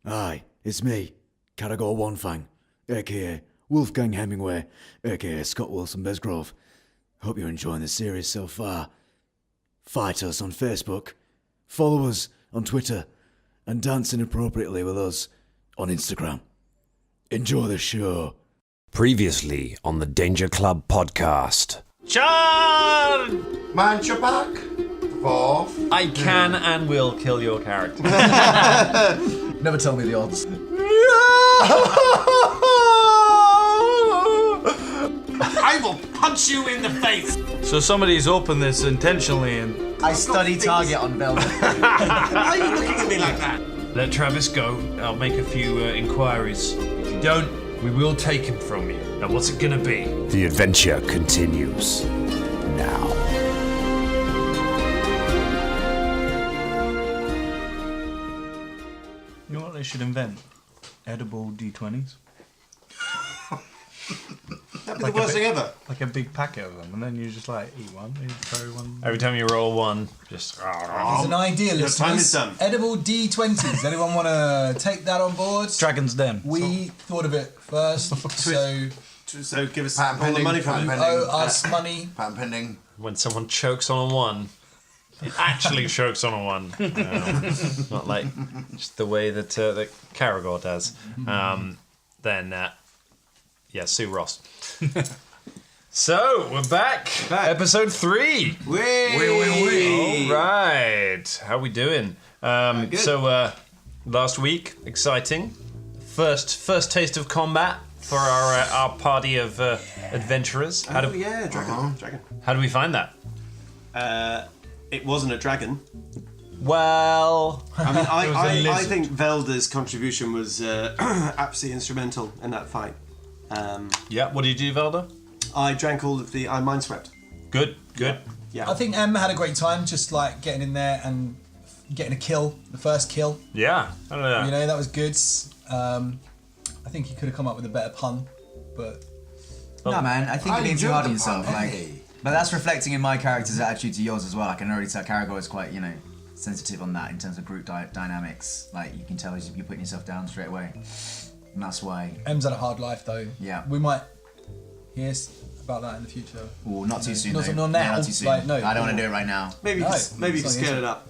Aye, it's me, Caragor Onefang, aka Wolfgang Hemingway, aka Scott Wilson Besgrove. Hope you're enjoying the series so far. Fight us on Facebook, follow us on Twitter, and dance inappropriately with us on Instagram. Enjoy the show. Previously on the Danger Club podcast. John! Manchapak, fourth. I can and will kill your character. Never tell me the odds. I will punch you in the face! So somebody's opened this intentionally and... I study target on Velvet. Why are you looking at me like that? Let Travis go. I'll make a few inquiries. If you don't, we will take him from you. Now what's it gonna be? The adventure continues now. You know what they should invent? Edible D20s. That'd be the worst thing ever. Like a big packet of them, and then you just like eat one, you throw one. Every time you roll one, just... There's an idea, Your time is listeners. done. Edible D20s. Anyone want to take that on board? Dragon's Den. We thought of it first, so So give us Patent all the pending, money from patent it. pending. owe us money. Patent pending. When someone chokes on a one, it actually chokes on a one. Not like just the way that Caragor does. Yeah, Sue Ross. So, we're back. Episode 3. Wee. All right. How we doing? So, last week, exciting. First taste of combat for our party of adventurers. Dragon. How do we find that? It wasn't a dragon. Well, I mean, I lizard. think Velda's contribution was absolutely instrumental in that fight. yeah. What did you do, Velda? I drank all of I mind swept. Good. Yeah. I think Em had a great time just like getting in there and getting a kill, the first kill. Yeah. I don't know. You know, that was good. I think he could have come up with a better pun, but No, man, I think you're being too hard on yourself. Hey. But that's reflecting in my character's attitude to yours as well. I can already tell Caragor is quite, sensitive on that in terms of group dynamics. Like, you can tell you're putting yourself down straight away. And that's why... Em's had a hard life though. Yeah. We might hear about that in the future. Well, not too soon, Not- though. not now, Not too soon. like, no. I don't want to do it right now. Maybe No, you it's can not scale easy. it up.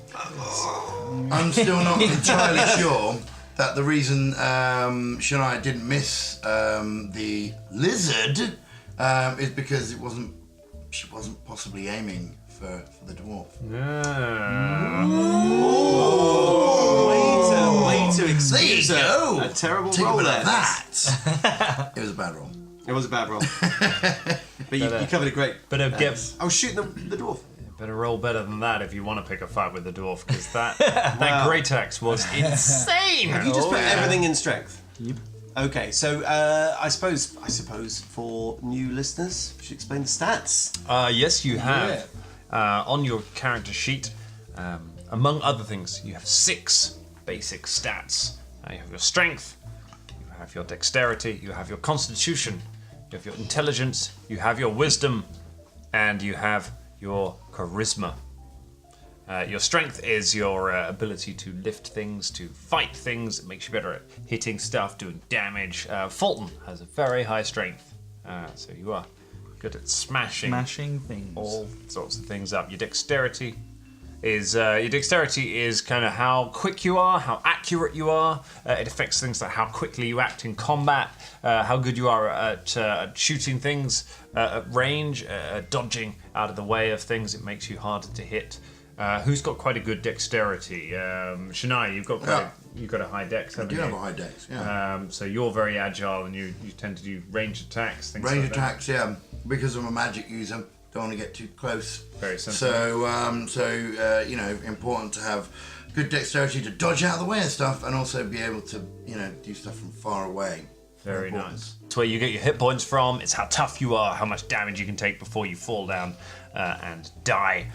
I'm still not entirely sure that the reason Shania didn't miss the lizard is because she wasn't possibly aiming for the dwarf. Way to excuse There you go. a terrible Take a roll bit there. of that. It was a bad roll. It was a bad roll. But you covered it great. Better I was shooting the dwarf. Better roll better than that if you want to pick a fight with the dwarf, because that great axe was insane. Have you just put everything in strength? Yep. Okay, so I suppose for new listeners, we should explain the stats. Yes, you have. On your character sheet, among other things, you have 6 basic stats. You have your strength, you have your dexterity, you have your constitution, you have your intelligence, you have your wisdom, and you have your charisma. Your strength is your ability to lift things, to fight things. It makes you better at hitting stuff, doing damage. Fulton has a very high strength, so you are good at smashing things. all sorts of things up. Your dexterity is kind of how quick you are, how accurate you are. It affects things like how quickly you act in combat, how good you are at shooting things at range, dodging out of the way of things. It makes you harder to hit. Who's got quite a good dexterity? Shania, you've got a high dex, haven't you? I do have a high dex, yeah. So you're very agile and you tend to do range attacks, things Range like attacks, yeah. Because I'm a magic user, don't want to get too close. Very sensible. So, important to have good dexterity to dodge out of the way and stuff, and also be able to, do stuff from far away. Very nice. It's where you get your hit points from. It's how tough you are, how much damage you can take before you fall down and die.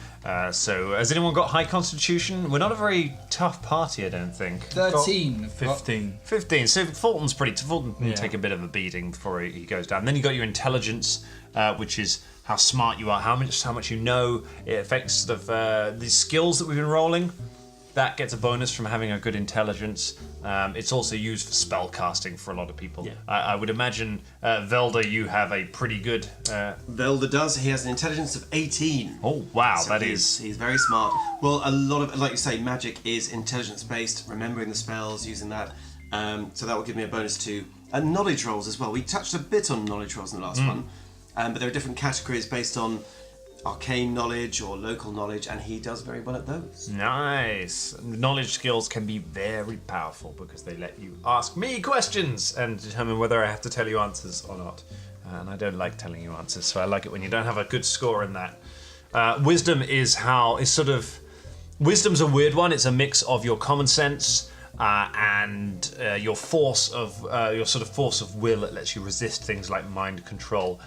So, has anyone got high constitution? We're not a very tough party, I don't think. 13. 15. 15. So Fulton's Fulton can Yeah. take a bit of a beating before he goes down. Then you got your intelligence, which is how smart you are, how much you know. It affects the skills that we've been rolling. that gets a bonus from having a good intelligence. It's also used for spell casting for a lot of people. Yeah. I would imagine, Velda, you have a pretty good... Velda does. He has an intelligence of 18. Oh, wow, So that he's, is... He's very smart. Well, a lot of, like you say, magic is intelligence-based, remembering the spells, using that. So that will give me a bonus to knowledge rolls as well. We touched a bit on knowledge rolls in the last one, but there are different categories based on arcane knowledge or local knowledge, and he does very well at those. Nice. Knowledge skills can be very powerful because they let you ask me questions and determine whether I have to tell you answers or not. And I don't like telling you answers, so I like it when you don't have a good score in that. Wisdom Wisdom's a weird one. It's a mix of your common sense and your force of will that lets you resist things like mind control.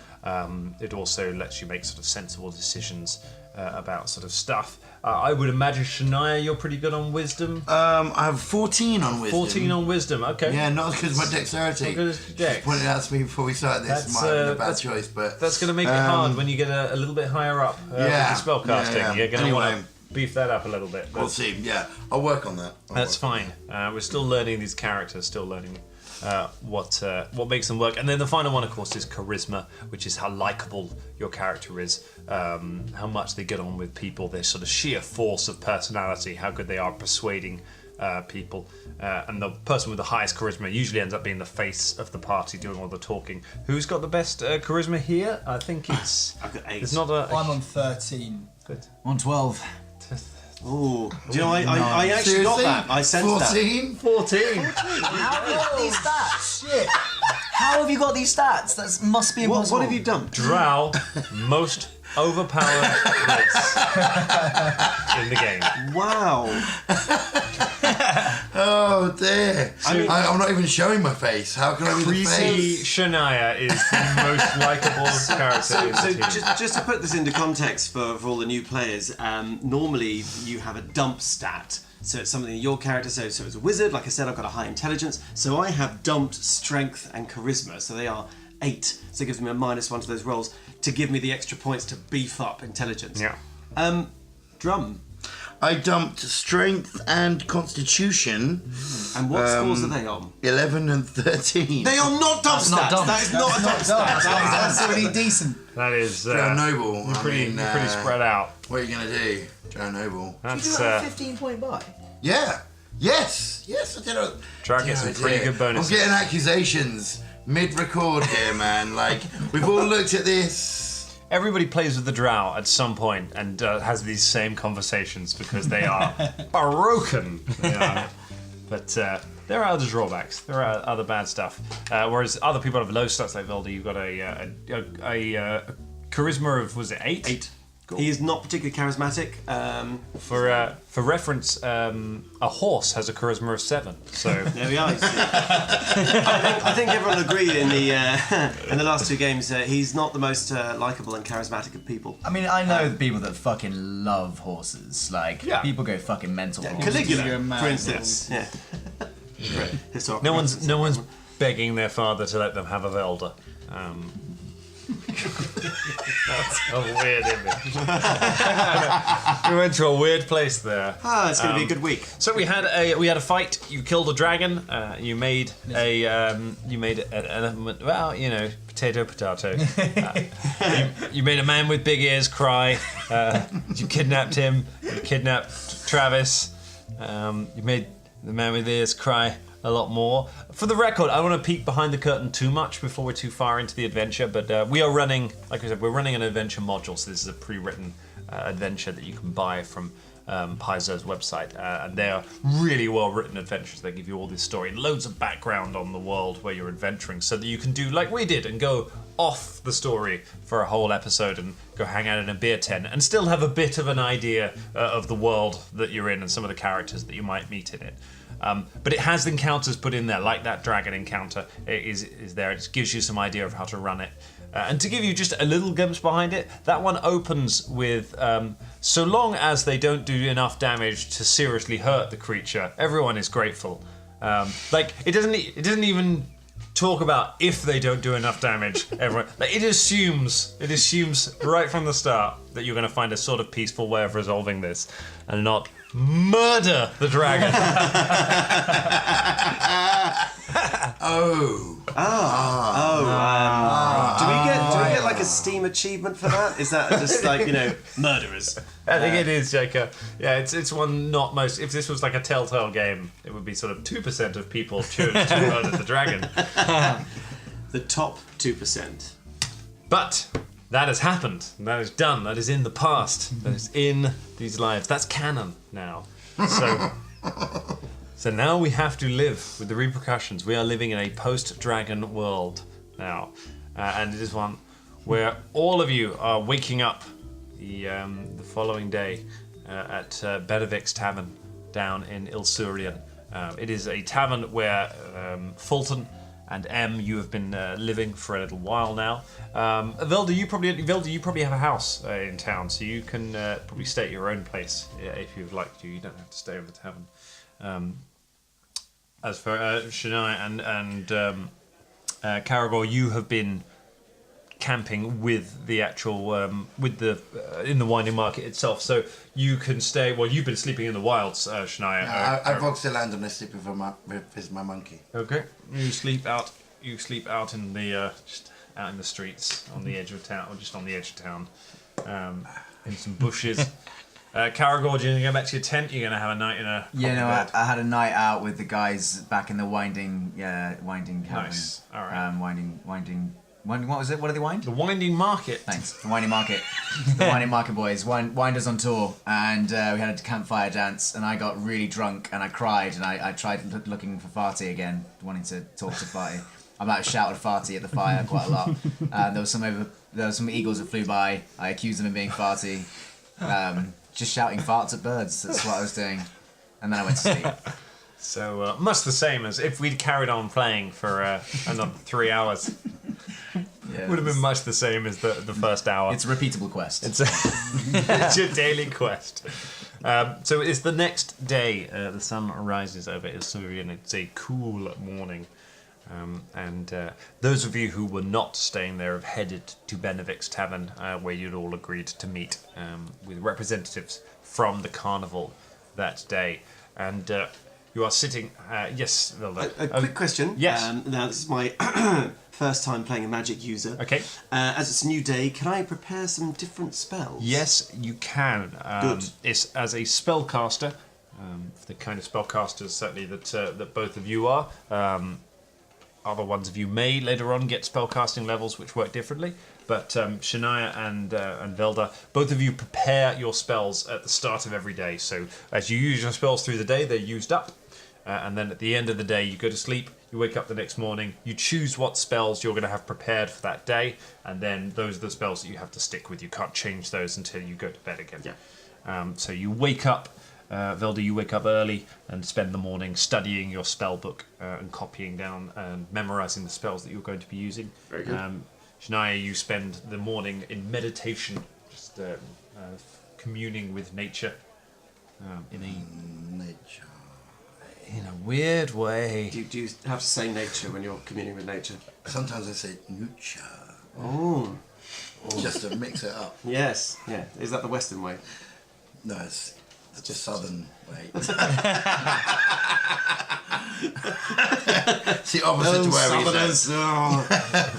It also lets you make sort of sensible decisions about sort of stuff. I would imagine, Shania, you're pretty good on wisdom. I have 14 on wisdom. 14 on wisdom, okay. Yeah, not as good as my dexterity. Not good as your dex. Just pointed out to me before we started this. That's, Might have been a bad that's- choice, but That's going to make it hard when you get a little bit higher up with the spellcasting. yeah. You're going to want Anyway. to beef that up a little bit. we'll see. Yeah, I'll work on that. That's fine. We're still learning these characters, still learning what makes them work. And then the final one, of course, is charisma, which is how likable your character is, how much they get on with people, their sort of sheer force of personality, how good they are at persuading people. And the person with the highest charisma usually ends up being the face of the party, doing all the talking. Who's got the best charisma here? I think it's... I've got 8. It's not a... I'm on 13. Good. On 12. Ooh. Do you know, I actually Seriously? got that. I sensed that. 14? 14. How have you got these stats? Shit. How have you got these stats? That must be What, impossible. what have you done? Drow, most overpowered race in the game. Wow. Oh dear. mean- I'm not even showing my face. How can I be the Creepy face? Shania is the most likable character in the So team. just to put this into context for all the new players, normally you have a dump stat. So it's something that your character, so it's a wizard, like I said, I've got a high intelligence, so I have dumped strength and charisma, so they are 8, so it gives me a -1 to those rolls to give me the extra points to beef up intelligence. Yeah. Drum. I dumped strength and constitution, And what scores are they on? 11 and 13. They are not dump That's not stats! dump. That is not a dump stat! That's pretty decent. That is Joe Noble. you're pretty spread out. What are you going to do, Joe Noble? That's 15-point buy? Yeah. Yes. I did a... Drag gets some pretty good bonuses. I'm getting accusations mid-record here, man. Like, we've all looked at this. Everybody plays with the Drow at some point and has these same conversations because they are broken. They are. But there are other drawbacks. There are other bad stuff. Whereas other people have low stats like Velda. You've got a charisma of, was it 8? 8. Cool. He is not particularly charismatic. For reference, a horse has a charisma of 7. So There we are. you see. I think everyone agreed in the last 2 games. He's not the most likable and charismatic of people. I mean, I know people that fucking love horses. Like, Yeah. people go fucking mental. for horses. Caligula, You're a man. for instance. Yeah. Historical no one's begging their father to let them have a Velda. That's a weird image. We went to a weird place there. It's going to be a good week. So we had a fight. You killed a dragon. You made an element. Well, potato. You made a man with big ears cry. You kidnapped him. You kidnapped Travis. You made the man with ears cry a lot more. For the record, I don't want to peek behind the curtain too much before we're too far into the adventure, but we are running, like I said, we're running an adventure module, so this is a pre-written adventure that you can buy from Paizo's website, and they are really well-written adventures. They give you all this story and loads of background on the world where you're adventuring, so that you can do like we did and go off the story for a whole episode and go hang out in a beer tent and still have a bit of an idea of the world that you're in and some of the characters that you might meet in it. But it has encounters put in there, like that dragon encounter is there. It gives you some idea of how to run it. And to give you just a little glimpse behind it, that one opens with, so long as they don't do enough damage to seriously hurt the creature, everyone is grateful. It doesn't even talk about if they don't do enough damage. Everyone, it assumes right from the start that you're going to find a sort of peaceful way of resolving this, and not murder the dragon. Do we get like a Steam achievement for that? Is that just like, murderers? I think it is, Jacob. Yeah, it's one not most. If this was like a Telltale game, it would be sort of 2% of people choose to murder the dragon. The top 2%. But that has happened. That is done. That is in the past. That is in these lives. That's canon now. So now we have to live with the repercussions. We are living in a post-dragon world now, and it is one where all of you are waking up the following day at Benevik's Tavern down in Ilsurian. It is a tavern where Fulton and M, you have been living for a little while now. Velda, you probably have a house in town, so you can probably stay at your own place if you'd like to. You don't have to stay over the tavern. As for Shania and Caragor, you have been camping with the actual in the winding market itself, so you can stay. Well, you've been sleeping in the wilds, Shania. I vox the land and I sleep with my monkey. Okay, you sleep out in the just out in the streets on the edge of town, or just on the edge of town, in some bushes. Caragor, you're gonna go back to your tent. You're gonna have a night in a I had a night out with the guys back in the winding cabin. Nice. All right. Winding. What was it? What did they wind? The winding market. Thanks. The winding market. The winding market boys. Winders on tour, and we had a campfire dance, and I got really drunk, and I cried, and I tried looking for Farty again, wanting to talk to Farty. I might have shouted Farty at the fire quite a lot. There was some eagles that flew by. I accused them of being Farty. Just shouting farts at birds. That's what I was doing. And then I went to sleep. So much the same as if we'd carried on playing for another 3 hours. Yeah, Would have been much the same as the first hour. It's a repeatable quest. It's your daily quest. So it's the next day. The sun rises over Ilsurian. It's a cool morning. And those of you who were not staying there have headed to Benevik's Tavern, where you'd all agreed to meet with representatives from the carnival that day. And you are sitting... yes, Vilda. A quick question. Yes. Now, this is my first time playing a magic user. Okay. As it's a new day, can I prepare some different spells? Yes, you can. Good. It's as a spellcaster, the kind of spellcasters certainly that both of you are. Other ones of you may later on get spellcasting levels which work differently, but Shania and Velda, both of you prepare your spells at the start of every day. So as you use your spells through the day, they're used up, and then at the end of the day, you go to sleep. You wake up the next morning. You choose what spells you're going to have prepared for that day, and then those are the spells that you have to stick with. You can't change those until you go to bed again. Yeah. So you wake up. Velda, you wake up early and spend the morning studying your spell book and copying down and memorizing the spells that you're going to be using. Very good. Shania, you spend the morning in meditation, just communing with nature in a weird way. Do you have to say nature when you're communing with nature? Sometimes I say nucha, Oh. just to mix it up. Yes. Yeah. Is that the Western way? No, it's just southern way. It's the opposite to where we live.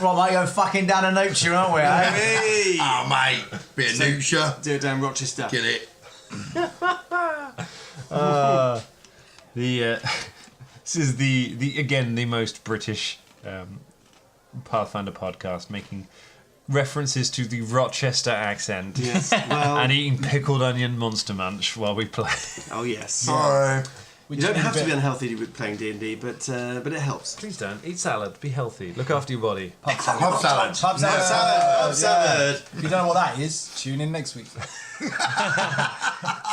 Well, mate, you're fucking down a nature, aren't we? Hey! Oh, mate, bit of nucha. Do it down Rochester. Get it? This is the most British Pathfinder podcast, making references to the Rochester accent. Yes. Well. And eating pickled onion monster munch while we play. Oh yes. Sorry. You don't have to be unhealthy with playing D&D, but it helps. Please don't. Eat salad. Be healthy. Look after your body. Pub salad. Pub salad. Pub salad. If you don't know what that is, tune in next week.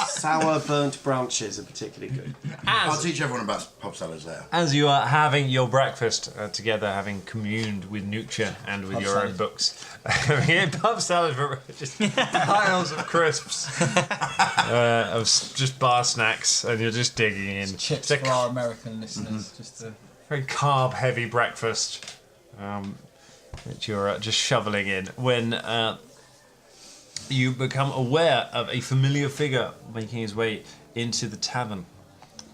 Sour burnt branches are particularly good. I'll teach everyone about pub salads there. As you are having your breakfast together, having communed with Nucha and with Pub your salad. own books, pub salad for just piles of crisps, of just bar snacks, and you're just digging in. Chips It's a for our American listeners. Just to... very carb-heavy breakfast that you're just shoveling in when you become aware of a familiar figure making his way into the tavern.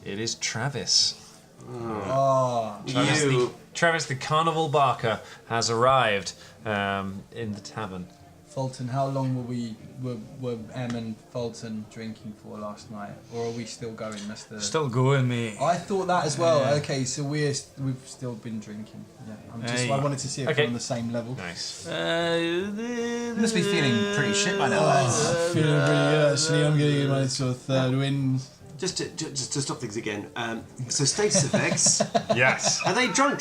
It is Travis. Oh, Travis the Carnival Barker has arrived in the tavern. Fulton, how long were Em and Fulton drinking for last night, or are we still going? That's the. Still going, mate. I thought that as well. Yeah. Okay, so we've still been drinking. Yeah, Hey. I wanted to see if we're on the same level. Nice. You must be feeling pretty shit by now, lads. Feeling pretty good actually. I'm getting my sort of third win. Just to stop things again. So status effects. Yes. Are they drunk?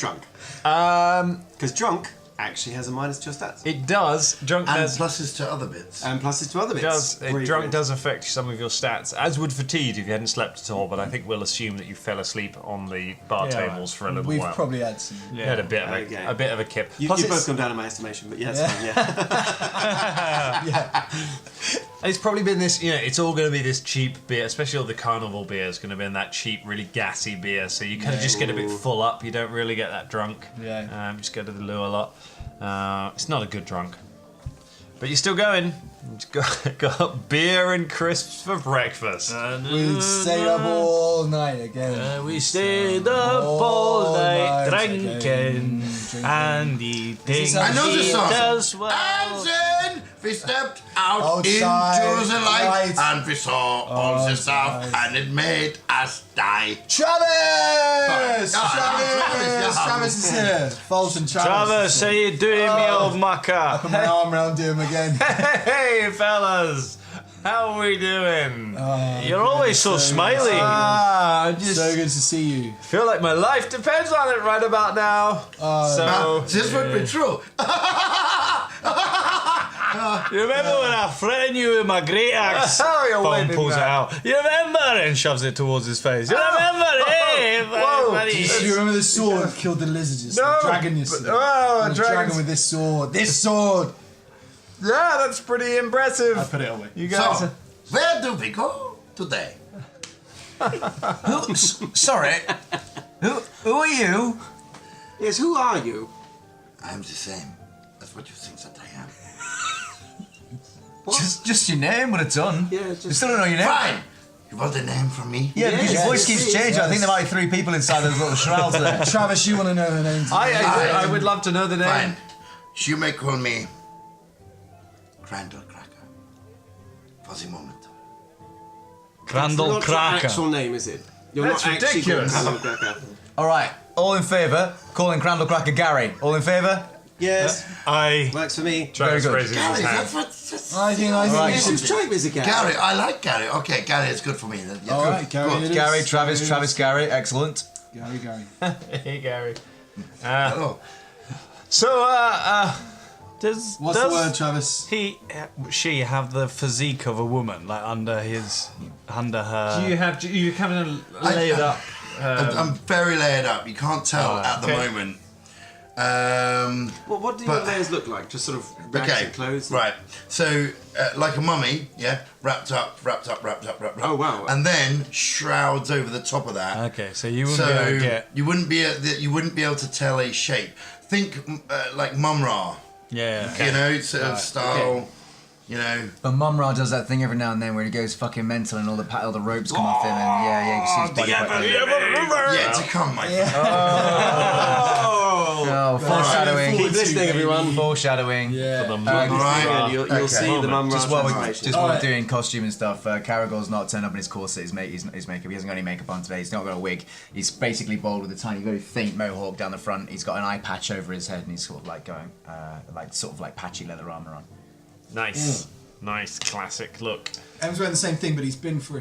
Because drunk actually has a minus to your stats. It does. Drunk And does. pluses to other bits. And pluses to other bits. Drunk Brilliant. does affect some of your stats, as would fatigue if you hadn't slept at all. But I think we'll assume that you fell asleep on the bar tables for a little We've while. probably had some. You had a bit of Okay. a bit of a kip. You've Plus both gone down in my estimation, but yes, Yeah. it's probably been this. It's all going to be this cheap beer, especially all the carnival beer is going to be in that cheap, really gassy beer. So you kind of just get a bit full up. You don't really get that drunk. Yeah. Just go to the loo a lot. It's not a good drunk, but you're still going. Got beer and crisps for breakfast. We stayed up all night again. We stayed up all night again, drinking and eating I know this meat song. as well. And then we stepped out Outside, into the light, light. and we saw all the stuff, Outside. and it made us die. Travis! Travis, Travis is here. Fulton, Travis, how you doing, me old mucker? Put my arm around him again. Hey fellas, how are we doing? You're always so smiley. I just So good to see you. feel like my life depends on it right about now. Now, this would be true. You remember when I threatened you with my great axe? Oh, you're Bum waving pulls it that. out. You remember? And shoves it towards his face. You remember? Hey, Whoa. buddy. Do you remember the sword that killed the lizards? No, The dragon yesterday. oh, The dragon. dragon with this sword. This sword! Yeah, that's pretty impressive. I put it away. You guys. So, where do we go today? Sorry. Who are you? Yes, who are you? I'm the same. That's what you think that I am. Just your name would have done. Yeah, You just still don't know your name? Fine. You want a name from me? Yeah, because your Yes, voice keeps please, changing. I think there might be 3 people inside those little shrouds there. Travis, you want to know her name? I would love to know the name. Fine. You may call me Crandall Cracker. For the moment. Crandall not your Cracker. actual name, is it? You're That's not actually called ridiculous. Crandall Cracker. All right, all in favour? Calling Crandall Cracker Gary. All in favour? Yes, I. works for me. Travis Very good. raises his Gary, hand. that's what. I think Right. Yes, whose tribe is it, Gary? Gary, I like Gary. Okay, Gary is good for me. Then. Yeah, All good, right, Gary. good. it is. Gary, Travis, It is. Travis, Gary. Excellent. Gary, Gary. Hey, Gary. Hello. So, Does What's the word, Travis? she have the physique of a woman, like under her? do you kind of lay it up? I'm very layered up. You can't tell at the okay. moment. Well, what do your But- layers look like? Just sort of rags Okay, and clothes? right. So, like a mummy, yeah, wrapped up. Oh, wow. And then shrouds over the top of that. Okay, so you wouldn't be able So to get. you wouldn't be able to tell a shape. Think like Mum-Ra, Yeah. you know, sort of style. You know, But Mum-Ra does that thing every now and then where he goes fucking mental and all the ropes come off him and yeah, you see his body quite yeah, to come, my Oh, foreshadowing. Keep listening, everyone. Foreshadowing. Yeah. Right. You'll Okay. see the mum Just while transformation. we're doing costume and stuff, Caragor's not turned up in his corset, his makeup. He hasn't got any makeup on today. He's not got a wig. He's basically bald with a tiny, very faint mohawk down the front. He's got an eye patch over his head, and he's sort of like going, like patchy leather armor on. Nice. Nice, classic look. Em's wearing the same thing, but he's been for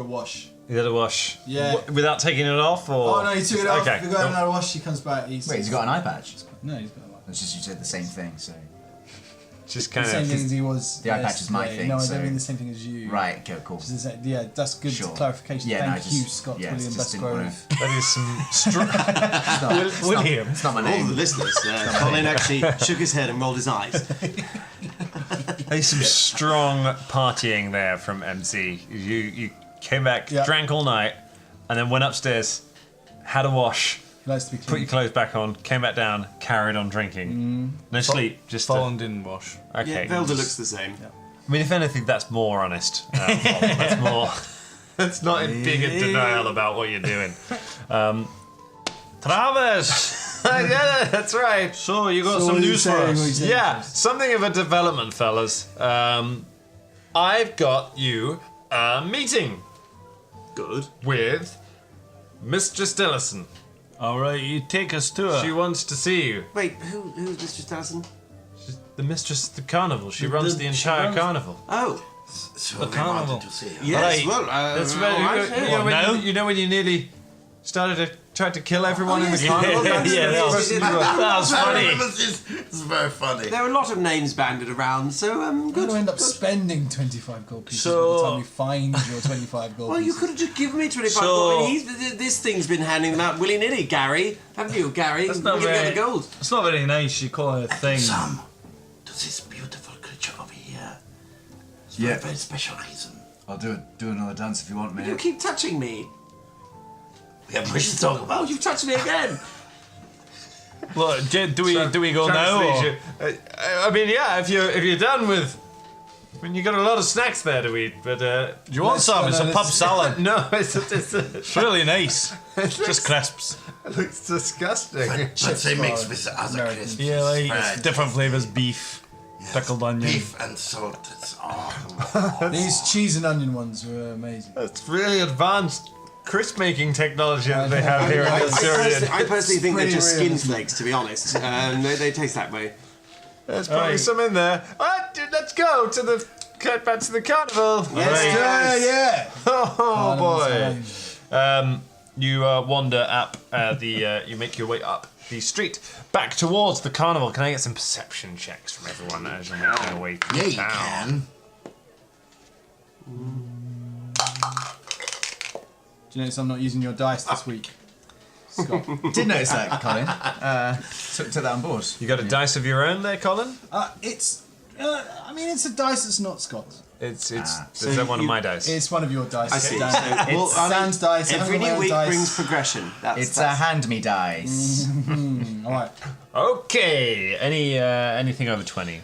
a wash. You had a wash? Yeah. Without taking it off, or? Oh no, he took it off. Okay. We got another wash. He comes back. Wait, he's got an eye patch? No, he's got a wash. It's just you said the same thing, so. Just The kind same thing of. as he was. The eye patch is my yesterday. thing, No, I so- don't mean the same thing as you. Right, okay, cool. Just the same- yeah, that's good Sure. clarification. Yeah, no, Thank I just- you, Scott yeah, William just didn't wanna- Bestgrove. That is some strong. William. It's not my All the name. listeners, Colin actually shook his head and rolled his eyes. There's some strong partying there from MC. You came back, Yeah. drank all night, and then went upstairs, had a wash, He likes to be put clean. your clothes back on, came back down, carried on drinking. No sleep, just. Fallen didn't wash. Okay. Yeah, Velda looks the same. I mean, if anything, that's more honest. That's more. That's not in big in denial about what you're doing. Travis! Yeah, that's right. So you got So some what are you news for saying? What are you us? saying? Yeah, something of a development, fellas. I've got you a meeting Good. with Mistress Dillison. All right, you take us to her. She wants to see you. Wait, who's Mistress Dallison? She's the mistress of the carnival. She runs the she entire runs- carnival. Oh, So The they carnival. wanted to see her. yes. Right. Well, That's all right. right, You know, What, when now? you know when you nearly tried to kill everyone in the yes. carnival? That's Yeah, the that was- person you were- That was I funny. remember it's very funny. There are a lot of names banded around, so We're good. going to end up good. spending 25 gold pieces So- by the time we find your 25 gold Well, you pieces. could have just given me 25 So- gold. I mean, this thing's been handing them out willy-nilly, Gary. Haven't you, Gary? That's not We're gonna very. get the gold. It's not very nice. You call it a thing. Sam, does this beautiful creature over here? It's Yeah. very, very special reason. I'll do another dance if you want, You mate. keep touching me. We have much to talk about. Oh, you've touched me again. Look, do we go Travis now? leads Or? you. I mean, yeah. If you're done with, I mean, you got a lot of snacks there to eat, but Do you want Let's some? go It's a now, pub let's- salad. no, it's It's really nice. Just crisps. it looks disgusting. I'd say mix with the other American. crisps. Yeah, like Right. different flavors: beef, Yes. pickled onion. Beef and salt. It's These cheese and onion ones were amazing. It's really advanced crisp making technology that they have here in I Syrian. personally think they're pretty just real, skin isn't it? flakes, to be honest. They taste that way. There's probably Right. some in there. Dude, let's go to the back to the carnival. Yeah. Oh boy. You wander up you make your way up the street back towards the carnival. Can I get some perception checks from everyone as you make your way through Yeah, you town? can. Do you notice I'm not using your dice this week? Scott. Did notice that, Colin. Took that on board. You got a dice of your own there, Colin? It's a dice that's not Scott's. It's So is that one of you- my dice? It's one of your dice. I see. Dan. So, It's Dan's dice. I Every have my new own week dice. brings progression. It's a hand me dice. All right. Okay. Anything over 20?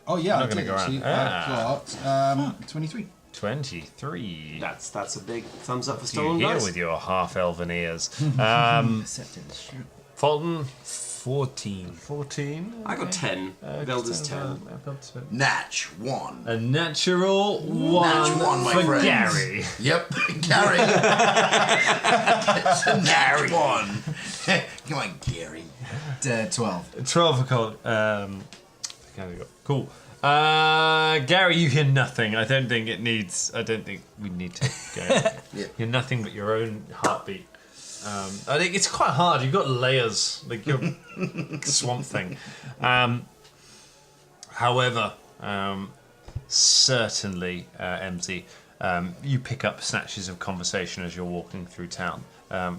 Oh yeah, not I gonna did go actually. around. I've got 23. 23. That's a big thumbs up for You stolen hear dice. with your half elven ears. Fulton, 14. 14? I got 10. Belder's 10. Natch 1. A natural one, Natch 1, my for friend. Gary. Yep, Gary. It's a Natch 1. Come on, Gary. 12. 12 for Colin. Cool. Gary, you hear nothing. I don't think we need to go. Yeah. You're nothing but your own heartbeat. I think it's quite hard. You've got layers, like your swamp thing. However, certainly, MZ, you pick up snatches of conversation as you're walking through town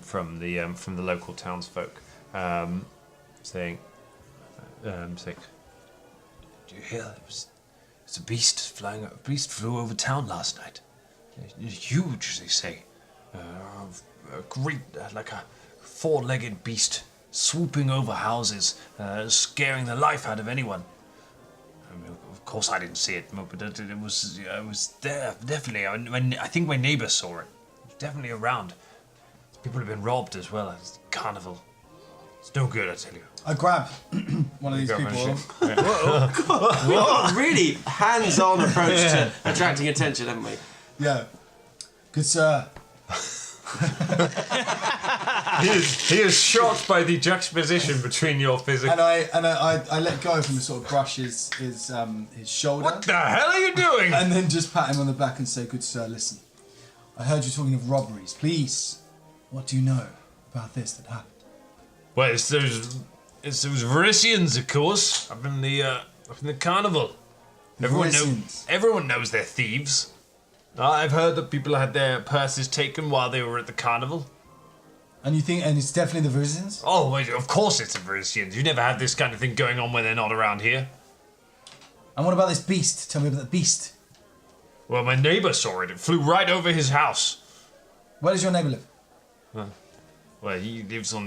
from the local townsfolk, saying, "Do you hear? It's a beast flying. A beast flew over town last night. It's huge, they say. A great, like a four-legged beast swooping over houses, scaring the life out of anyone. I mean, of course, I didn't see it, but it was there definitely. I think my neighbour saw it. It was definitely around. People have been robbed as well. It's carnival. It's no good, I tell you." I grab one of these Grab people. my shit. We've got a really hands-on approach to attracting attention, haven't we? Yeah. Good sir. He is shocked by the juxtaposition between your physical. And I let go of him and sort of brush his shoulder. What the hell are you doing? And then just pat him on the back and say, "Good sir, listen. I heard you talking of robberies. Please, what do you know about this that happened?" Well, it's those Varisians, of course, up in the carnival. Varisians. Everyone knows they're thieves. I've heard that people had their purses taken while they were at the carnival. And you think, and it's definitely the Varisians? Oh, wait, of course it's the Varisians. You never had this kind of thing going on when they're not around here. And what about this beast? Tell me about the beast. Well, my neighbour saw it. It flew right over his house. Where does your neighbour live? Well, he lives down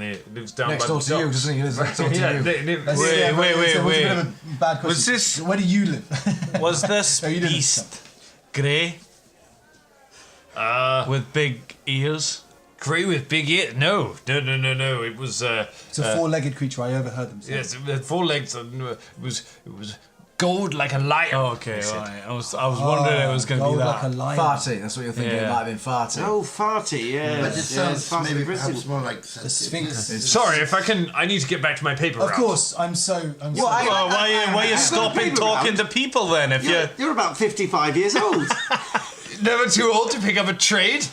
Next by door the to you, docks. doesn't he? Next door to Yeah, you. That's- Wait, yeah, wait, so it's a wait. bit of a bad question. Was this- Where do you live? Was this No, you didn't. beast grey? with big ears. Grey with big ears? No. It was. It's a four-legged creature. I overheard them say. Yes, it had 4 legs. And it was gold like a lion. Oh, okay, all right. I was wondering it was going to be gold that. like a lion. Farty, that's what you're thinking. Yeah. It might have been Farty. Oh, farty, yeah. But it sounds maybe perhaps more like The Sphinx. Sorry, if I can. I need to get back to my paper Of route. course, I'm sorry. Well, why are you stopping talking to people then? If You're about 55 years old. Never too old to pick up a trade.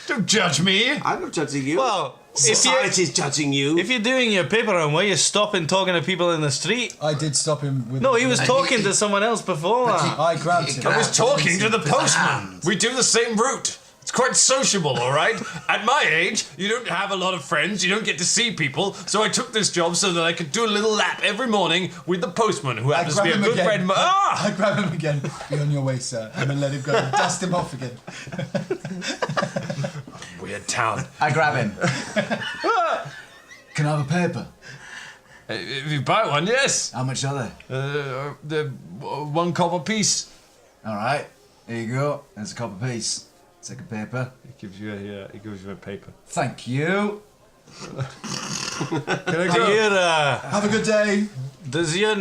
Don't judge me. I'm not judging you. well, Society's judging you. if you're doing your paper round, why are you stopping talking to people in the street? I did stop him with. No, he was talking to someone else before that. I grabbed him. I was talking to the postman. We do the same route. It's quite sociable, all right? At my age, you don't have a lot of friends, you don't get to see people, so I took this job so that I could do a little lap every morning with the postman, who happens to be a good friend. I grab him again. Be on your way, sir, and then let him go and dust him off again. Weird town. I grab him. Can I have a paper? If you buy one, yes. How much are they? The 1 copper piece. All right, here you go. There's a copper piece. Take a paper. He gives you a paper. Thank you. Can I go? Have a good day. Does your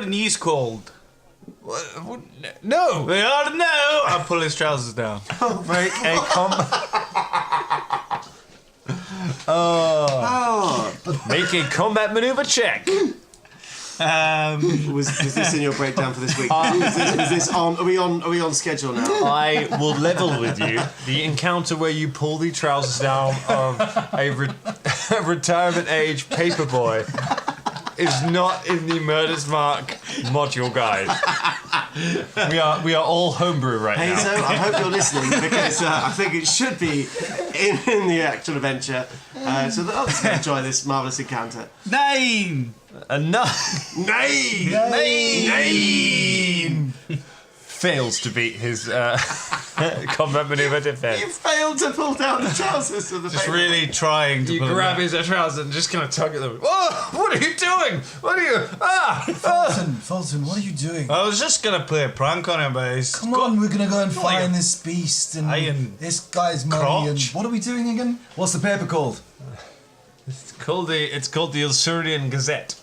knees cold? No. They are now. I pull his trousers down. Make a Make a combat maneuver check. Was this in your breakdown for this week? Is this on? Are we on schedule now? I will level with you. The encounter where you pull the trousers down of a retirement age paperboy is not in the Murder's Mark module guide. We are all homebrew right now. So I hope you're listening because I think it should be in the actual adventure, so that others can enjoy this marvelous encounter. 9. Enough. Nine. Fails to beat his combat maneuver defense. You failed to pull down the trousers of the Just paper. really trying to You pull grab it his trousers and just kind of tug at them. Oh, what are you doing? What are you? Fulton, what are you doing? I was just going to play a prank on him, but he's Come on, we're gonna go and like find a this beast and iron this guy's money. And crotch. what are we doing again? What's the paper called? It's called the Ilsurian Gazette.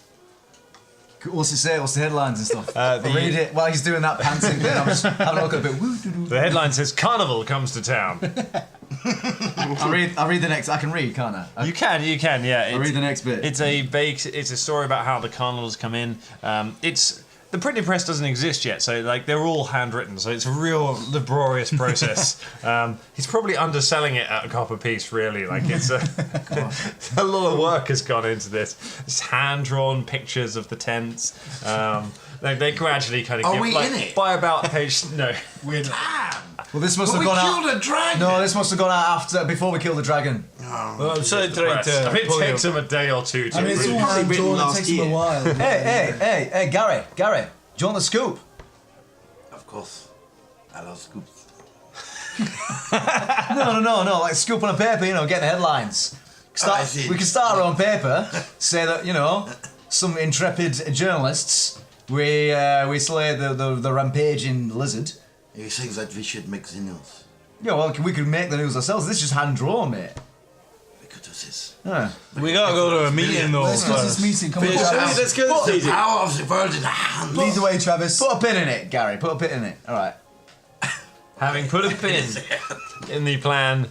What's it say? What's the headlines and stuff? The- Read it while he's doing that panting thing. I'm just having a look at it. The headline says Carnival comes to town. I'll read the next. I can read, can't I? You can, yeah. I'll read the next bit. It's a story about how the carnivals come in. The printing press doesn't exist yet, so like they're all handwritten, so it's a real laborious process. He's probably underselling it at a copper piece, really. Like it's a lot of work has gone into this. It's hand-drawn pictures of the tents. They gradually kind of Are give, we like, in it? by about page no. We're Well, this must But have we gone out. killed a dragon. No, this must have gone out before we killed the dragon. Well, I'm sorry to try I to mean, it pull you. takes him a day or two to. I mean, it's all probably hand written drawn. It last takes him year. a while. Hey, Gary, do you want the scoop? Of course, I love scoops. No, like scoop on a paper, getting headlines. I see. We can start our own paper, say that, some intrepid journalists, we slay the rampaging lizard. You think that we should make the news? Yeah, well, we could make the news ourselves. This is just hand drawn, mate. We could do this. Yeah. We gotta go to a meeting though. Let's go to this first. meeting. Come on, Let's Travis. go to The the power of the world in the hand. Lead the way, Travis. Put a pin in it, Gary. Put a pin in it. All right. Having put a pin in the plan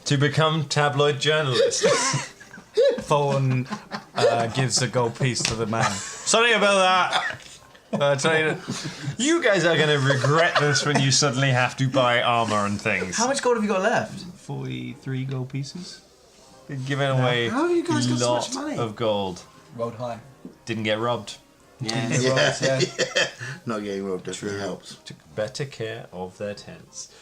to become tabloid journalist. Phone gives the gold piece to the man. Sorry about that. You guys are going to regret this when you suddenly have to buy armor and things. How much gold have you got left? 43 gold pieces. Been giving away How have you guys got so lot much money? of gold. Rolled high. Didn't get robbed. Yes. Yeah. Yeah. Not getting robbed definitely helps. Took better care of their tents.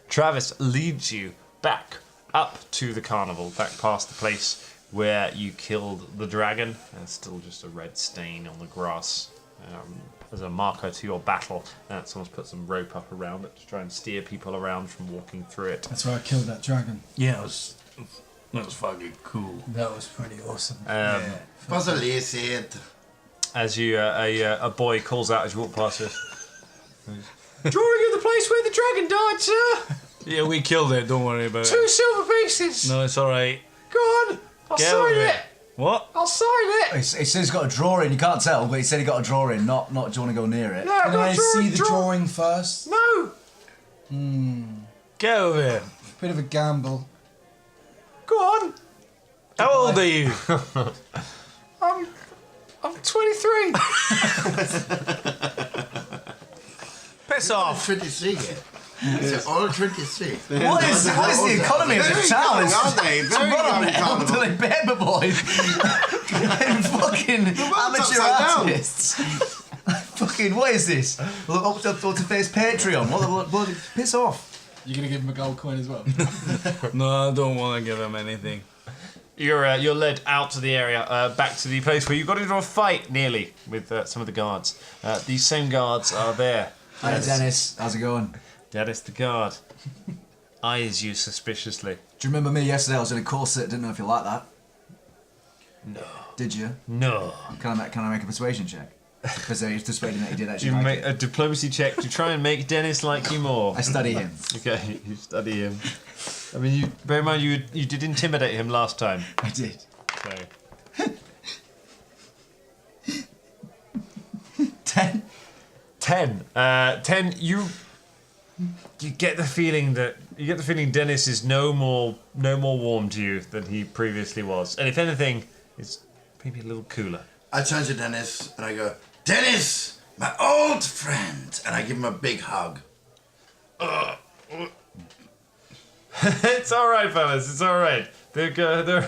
Travis leads you back up to the carnival, back past the place where you killed the dragon. There's still just a red stain on the grass as a marker to your battle. Someone's put some rope up around it to try and steer people around from walking through it. That's where I killed that dragon. Yeah, that was fucking cool. That was pretty awesome. Puzzle is it. As you, a boy calls out as you walk past it. Drawing of the place where the dragon died, sir. Yeah, we killed it. Don't worry about 2 it. silver pieces. No, it's all right. Go on. I'll Get sign over it. What? I'll sign it. It says he's got a drawing. You can't tell, but he said he got a drawing. Not. Do you want to go near it? Yeah, I've Can got I a drawing. see the drawing first? No. Get over here. Bit of a gamble. Go on. How old are you? I'm 23. Piss off. 23 here. It's all 23. What is the economy of this town? It's aren't they? Very run on young carnival. elderly paper boys. Fucking amateur upside down. artists. Fucking, what is this? Look up to face Patreon. What the piss off. You're gonna give him a gold coin as well. No, I don't want to give him anything. You're led out to the area, back to the place where you got into a fight nearly with some of the guards. These same guards are there. Hi, Dennis. How's it going? Dennis the guard eyes you suspiciously. Do you remember me yesterday? I was in a corset. Didn't know if you liked that. No. Did you? No. Can I make a persuasion check? Because he's persuading that he did Do actually you like make it. a diplomacy check to try and make Dennis like you more? I study him. Okay, you study him. I mean, bear in mind you did intimidate him last time. I did. So 10. 10. 10. You get the feeling Dennis is no more warm to you than he previously was, and if anything, it's maybe a little cooler. I turn to Dennis and I go, Dennis, my old friend, and I give him a big hug. It's all right, fellas. It's all right. They're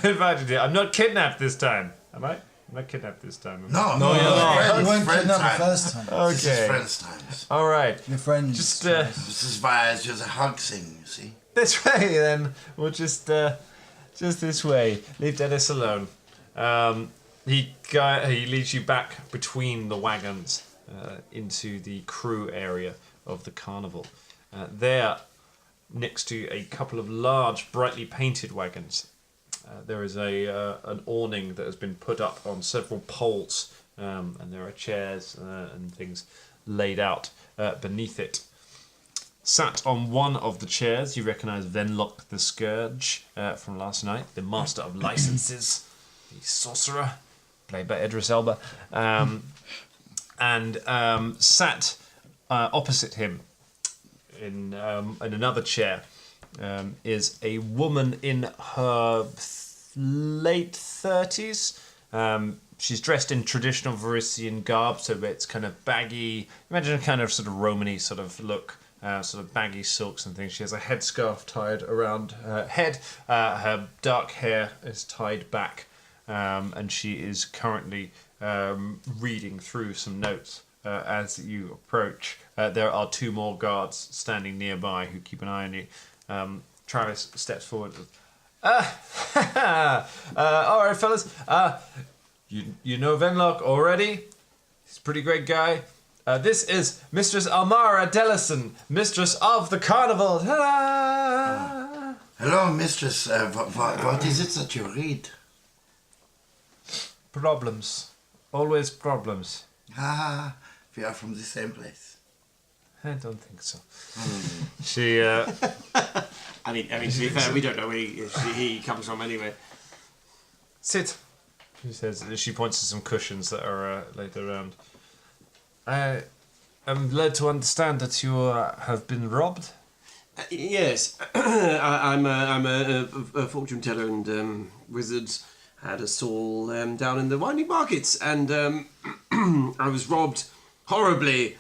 invited here. I'm not kidnapped this time. Am I? I'm not kidnapped this time. No, you're not. You weren't friend kidnapped time. the first time. This is Okay. friends times. All right. Your friends. Just This is why it's just a hug thing, you see. this way then. We'll just this way. Leave Dennis alone. He leads you back between the wagons into the crew area of the carnival. There, next to a couple of large, brightly painted wagons, there is an awning that has been put up on several poles, and there are chairs and things laid out beneath it. Sat on one of the chairs, you recognise Venlock the Scourge from last night, the Master of Licenses, the Sorcerer, played by Idris Elba, and sat opposite him in another chair is a woman in her late 30s. She's dressed in traditional Varisian garb, so it's kind of baggy. Imagine a kind of sort of Romany sort of look. Sort of baggy silks and things. She has a headscarf tied around her head. Her dark hair is tied back, and she is currently reading through some notes. As you approach, there are 2 more guards standing nearby who keep an eye on you. Travis steps forward. All right, fellas. You know Venlock already? He's a pretty great guy. This is Mistress Almara Dellison, Mistress of the Carnival. Ta-da! Hello, mistress. What is it that you read? Problems. Always problems. Ah, we are from the same place. I don't think so. She, I mean, to be fair, we don't know where he comes from anyway. sit. She says. She points to some cushions that are laid around. I am led to understand that you have been robbed. Yes, I'm a fortune teller and wizard. Had a stall down in the winding markets, and I was robbed, horribly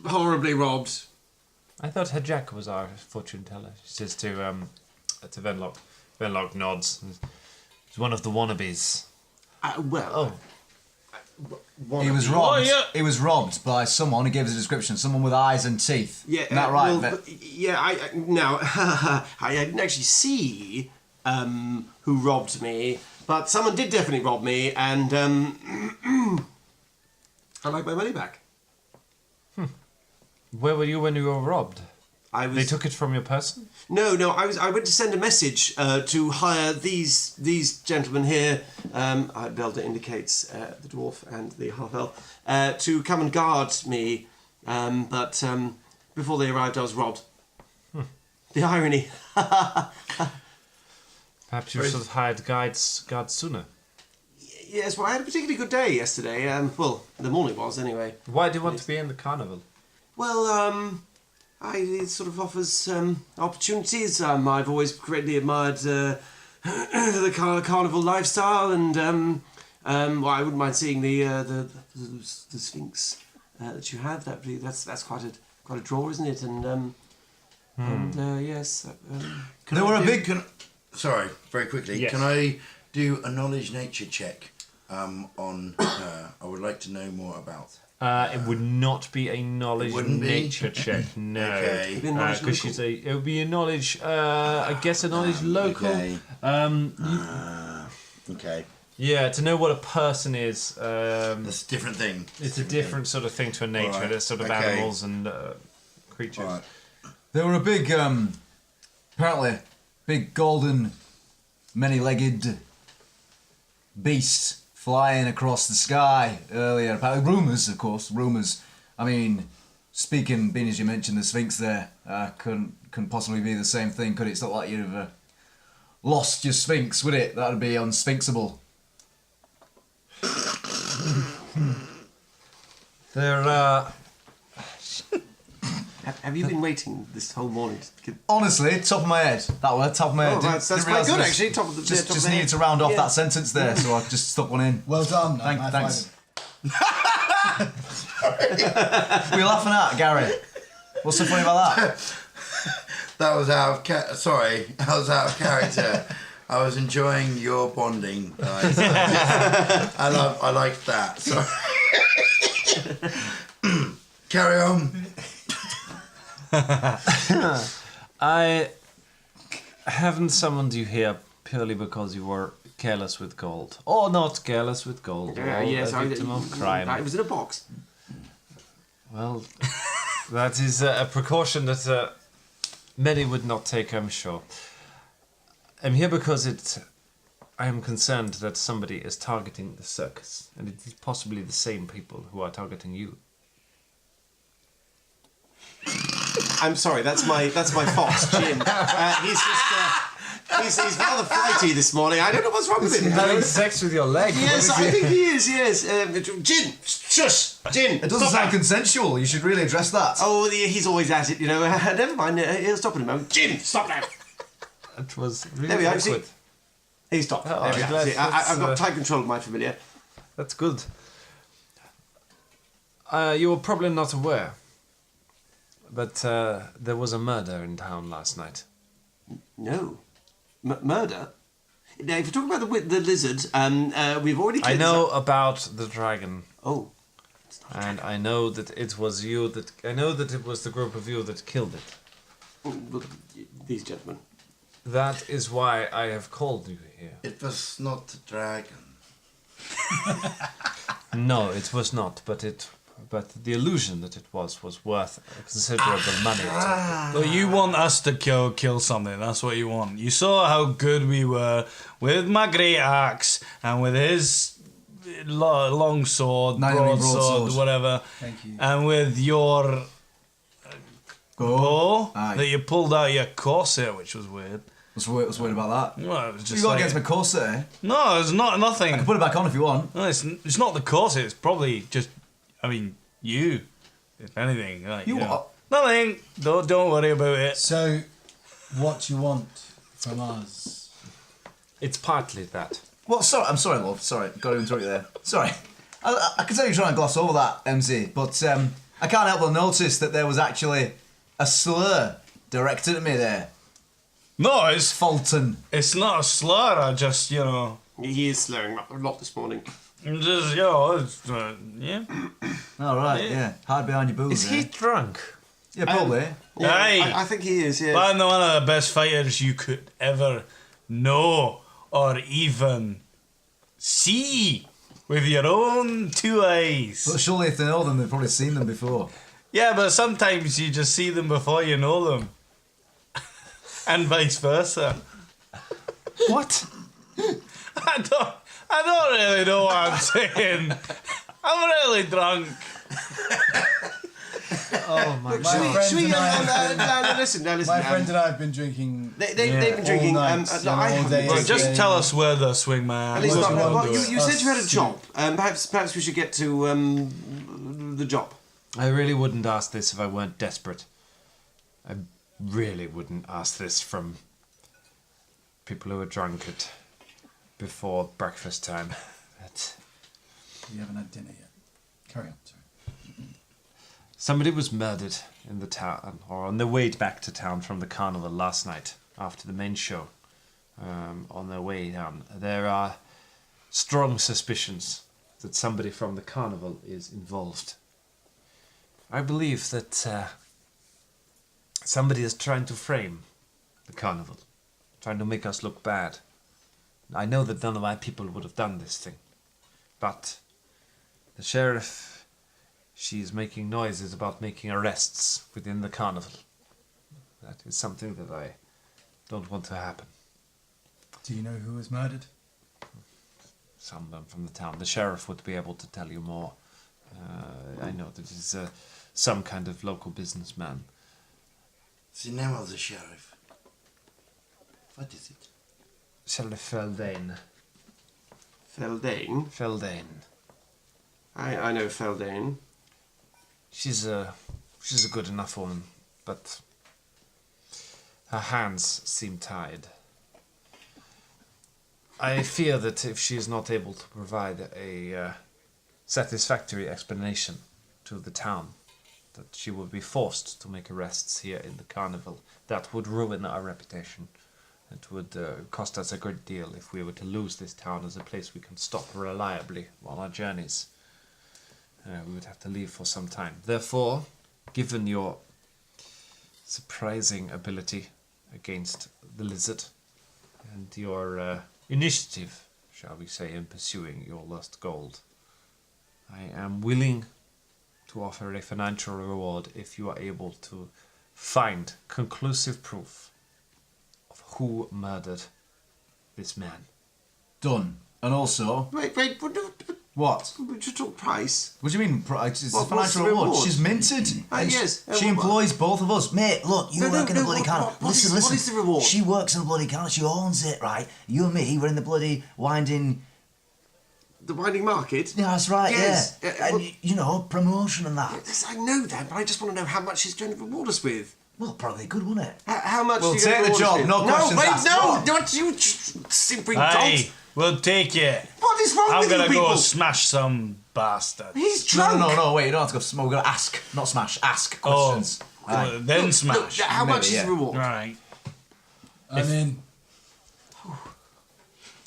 robbed. I thought Hajak was our fortune teller. She says to Venlock. Venlock nods. He's one of the wannabes. He was robbed. He was robbed by someone who gave us a description. Someone with eyes and teeth. Yeah, Isn't that right? well, I didn't actually see who robbed me, but someone did definitely rob me, and I'd like my money back. Where were you when you were robbed? They took it from your person? No, I went to send a message to hire these gentlemen here. Belda indicates the dwarf and the half-elf to come and guard me. But before they arrived, I was robbed. The irony. Perhaps you should have hired guards sooner. Yes, well, I had a particularly good day yesterday. Well, the morning was, anyway. Why do you want to be in the carnival? Well, it sort of offers opportunities. I've always greatly admired the carnival lifestyle, and well, I wouldn't mind seeing the Sphinx that you have. That's quite a draw, isn't it? And yes. Sorry, very quickly. Yes. Can I do a knowledge nature check on her? I would like to know more about. It would not be a knowledge wouldn't be? nature check, no. Okay. Because it would be a knowledge, I guess a knowledge local. Okay. Okay. Yeah, to know what a person is. That's a different thing. It's a different sort of thing to a nature. Alright, There's sort of okay. animals and creatures. Alright. There were a big, apparently, big golden, many-legged beast flying across the sky earlier. Apparently, rumours, of course, rumours. I mean, being as you mentioned the Sphinx there, couldn't possibly be the same thing, could it? It's not like you'd have lost your Sphinx, would it? That would be unsphinxable. There, Have you been waiting this whole morning to get... Honestly, top of my head. That were top of my head. Oh, that's Didn't quite realise good, there was- actually. Top of the Just top of the needed head. to round off Yeah. that sentence there, so I just stuck one in. Well done. Thanks. High five. What are you laughing at, Gary? What's so funny about that? That was out of sorry, I was out of character. I was enjoying your bonding, guys. I liked that. Sorry. Carry on. I haven't summoned you here purely because you were careless with gold. Or not careless with gold. Or yes, a victim of crime. It was in a box. Well, that is a precaution that many would not take, I'm sure. I'm here because I am concerned that somebody is targeting the circus, and it is possibly the same people who are targeting you. I'm sorry, that's my fox, Jim. He's just he's rather flighty this morning. I don't know what's wrong with him. Having sex with your leg. Yes, I think he is. Yes, Jin, shush, Jin. It doesn't sound consensual. You should really address that. Oh, he's always at it, you know. Never mind. He'll stop in a moment. Jin, stop now. It was really There we are. See, awkward. he stopped. Oh, There we are. glad See, I've got that's, tight control of my familiar. That's good. You were probably not aware, but there was a murder in town last night. No, murder. Now, if you're talking about the lizard, we've already. I cleared know this up. about the dragon. Oh. And I know that it was you that... I know that it was the group of you that killed it. Well, these gentlemen. That is why I have called you here. It was not a dragon. No, it was not, but the illusion that it was worth considerable money. So you want us to kill something, that's what you want. You saw how good we were with my great axe and with his long sword, broadsword, whatever. Thank you. And with your bow Aye. that you pulled out your corset, which was weird. What's weird about that? Well, it was You just got like, against my corset, eh? no, it's not nothing. I can put it back on if you want. No, it's not the corset. It's probably just, I mean, you. If anything, like, You know. what? Nothing. Don't worry about it. So, what do you want from us? It's partly that. What? Sorry, I'm sorry, love. Sorry, got to interrupt you there. Sorry. I can tell you're trying to gloss over that, MZ, but I can't help but notice that there was actually a slur directed at me there. No, it's Fulton. it's not a slur. I just, you know, He is slurring a lot this morning. just, you know, it's, yeah. All right, yeah. Hide behind your booze. Is he drunk? Yeah, probably. Yeah, Aye. I think he is. Yeah. But I'm one of the best fighters you could ever know or even see with your own two eyes. But surely if they know them, they've probably seen them before. Yeah, but sometimes you just see them before you know them. And vice versa. What? I don't really know what I'm saying. I'm really drunk. Oh my My god. friend and I have been- listen. My friend and I have been drinking. They've been drinking. all night, No, I all haven't day, been Well, every drinking. just day. tell us where the swing my At axe least is. not, and we'll well, do you it. said you had a Us job. Perhaps we should get to the job. I really wouldn't ask this if I weren't desperate. I really wouldn't ask this from people who are drunk at before breakfast time. But You haven't had dinner yet. Carry on, sorry. somebody was murdered in the town, or on their way back to town from the carnival last night after the main show. On their way down, there are strong suspicions that somebody from the carnival is involved. I believe that somebody is trying to frame the carnival, trying to make us look bad. I know that none of my people would have done this thing, but the sheriff, she is making noises about making arrests within the carnival. That is something that I don't want to happen. Do you know who was murdered? Someone from the town. The sheriff would be able to tell you more. I know that he's some kind of local businessman. What's the name of the sheriff? What is it? Sheriff Feldane. Feldane. Feldane. I know Feldane. She's a good enough woman, but her hands seem tied. I fear that if she is not able to provide a satisfactory explanation to the town, that she will be forced to make arrests here in the carnival. That would ruin our reputation. It would cost us a great deal if we were to lose this town as a place we can stop reliably on our journeys. We would have to leave for some time. Therefore, given your surprising ability against the lizard and your initiative, shall we say, in pursuing your lost gold, I am willing to offer a financial reward if you are able to find conclusive proof of who murdered this man. Done. And also, Wait. what? We just talk price. What do you mean? It's a What's financial the reward. reward? She's minted. And yes. She employs both of us. Mate, look, you No, work in the no, bloody what- carnival. what Listen, is- listen. what is the reward? She works in the bloody carnival. She owns it, right? You and me, we're in the bloody winding. The winding market. Yeah, that's right. Yes. Yeah, well- and you know, promotion and that. Yes, I know that, but I just want to know how much she's going to reward us with. Well, probably good, wouldn't it? How much? We'll are you gonna take the reward us job, with? no questions wait, asked. no, What? don't you simpering Hey, dolt. we'll take it. What is wrong I'm with you gonna people? go smash some bastard. He's drunk. No, wait, you don't have to go smoke. We're going to ask, not smash. Ask Oh, questions. Aye. well, then Look, smash. how much Maybe, is the yeah. reward? Right. I'm in.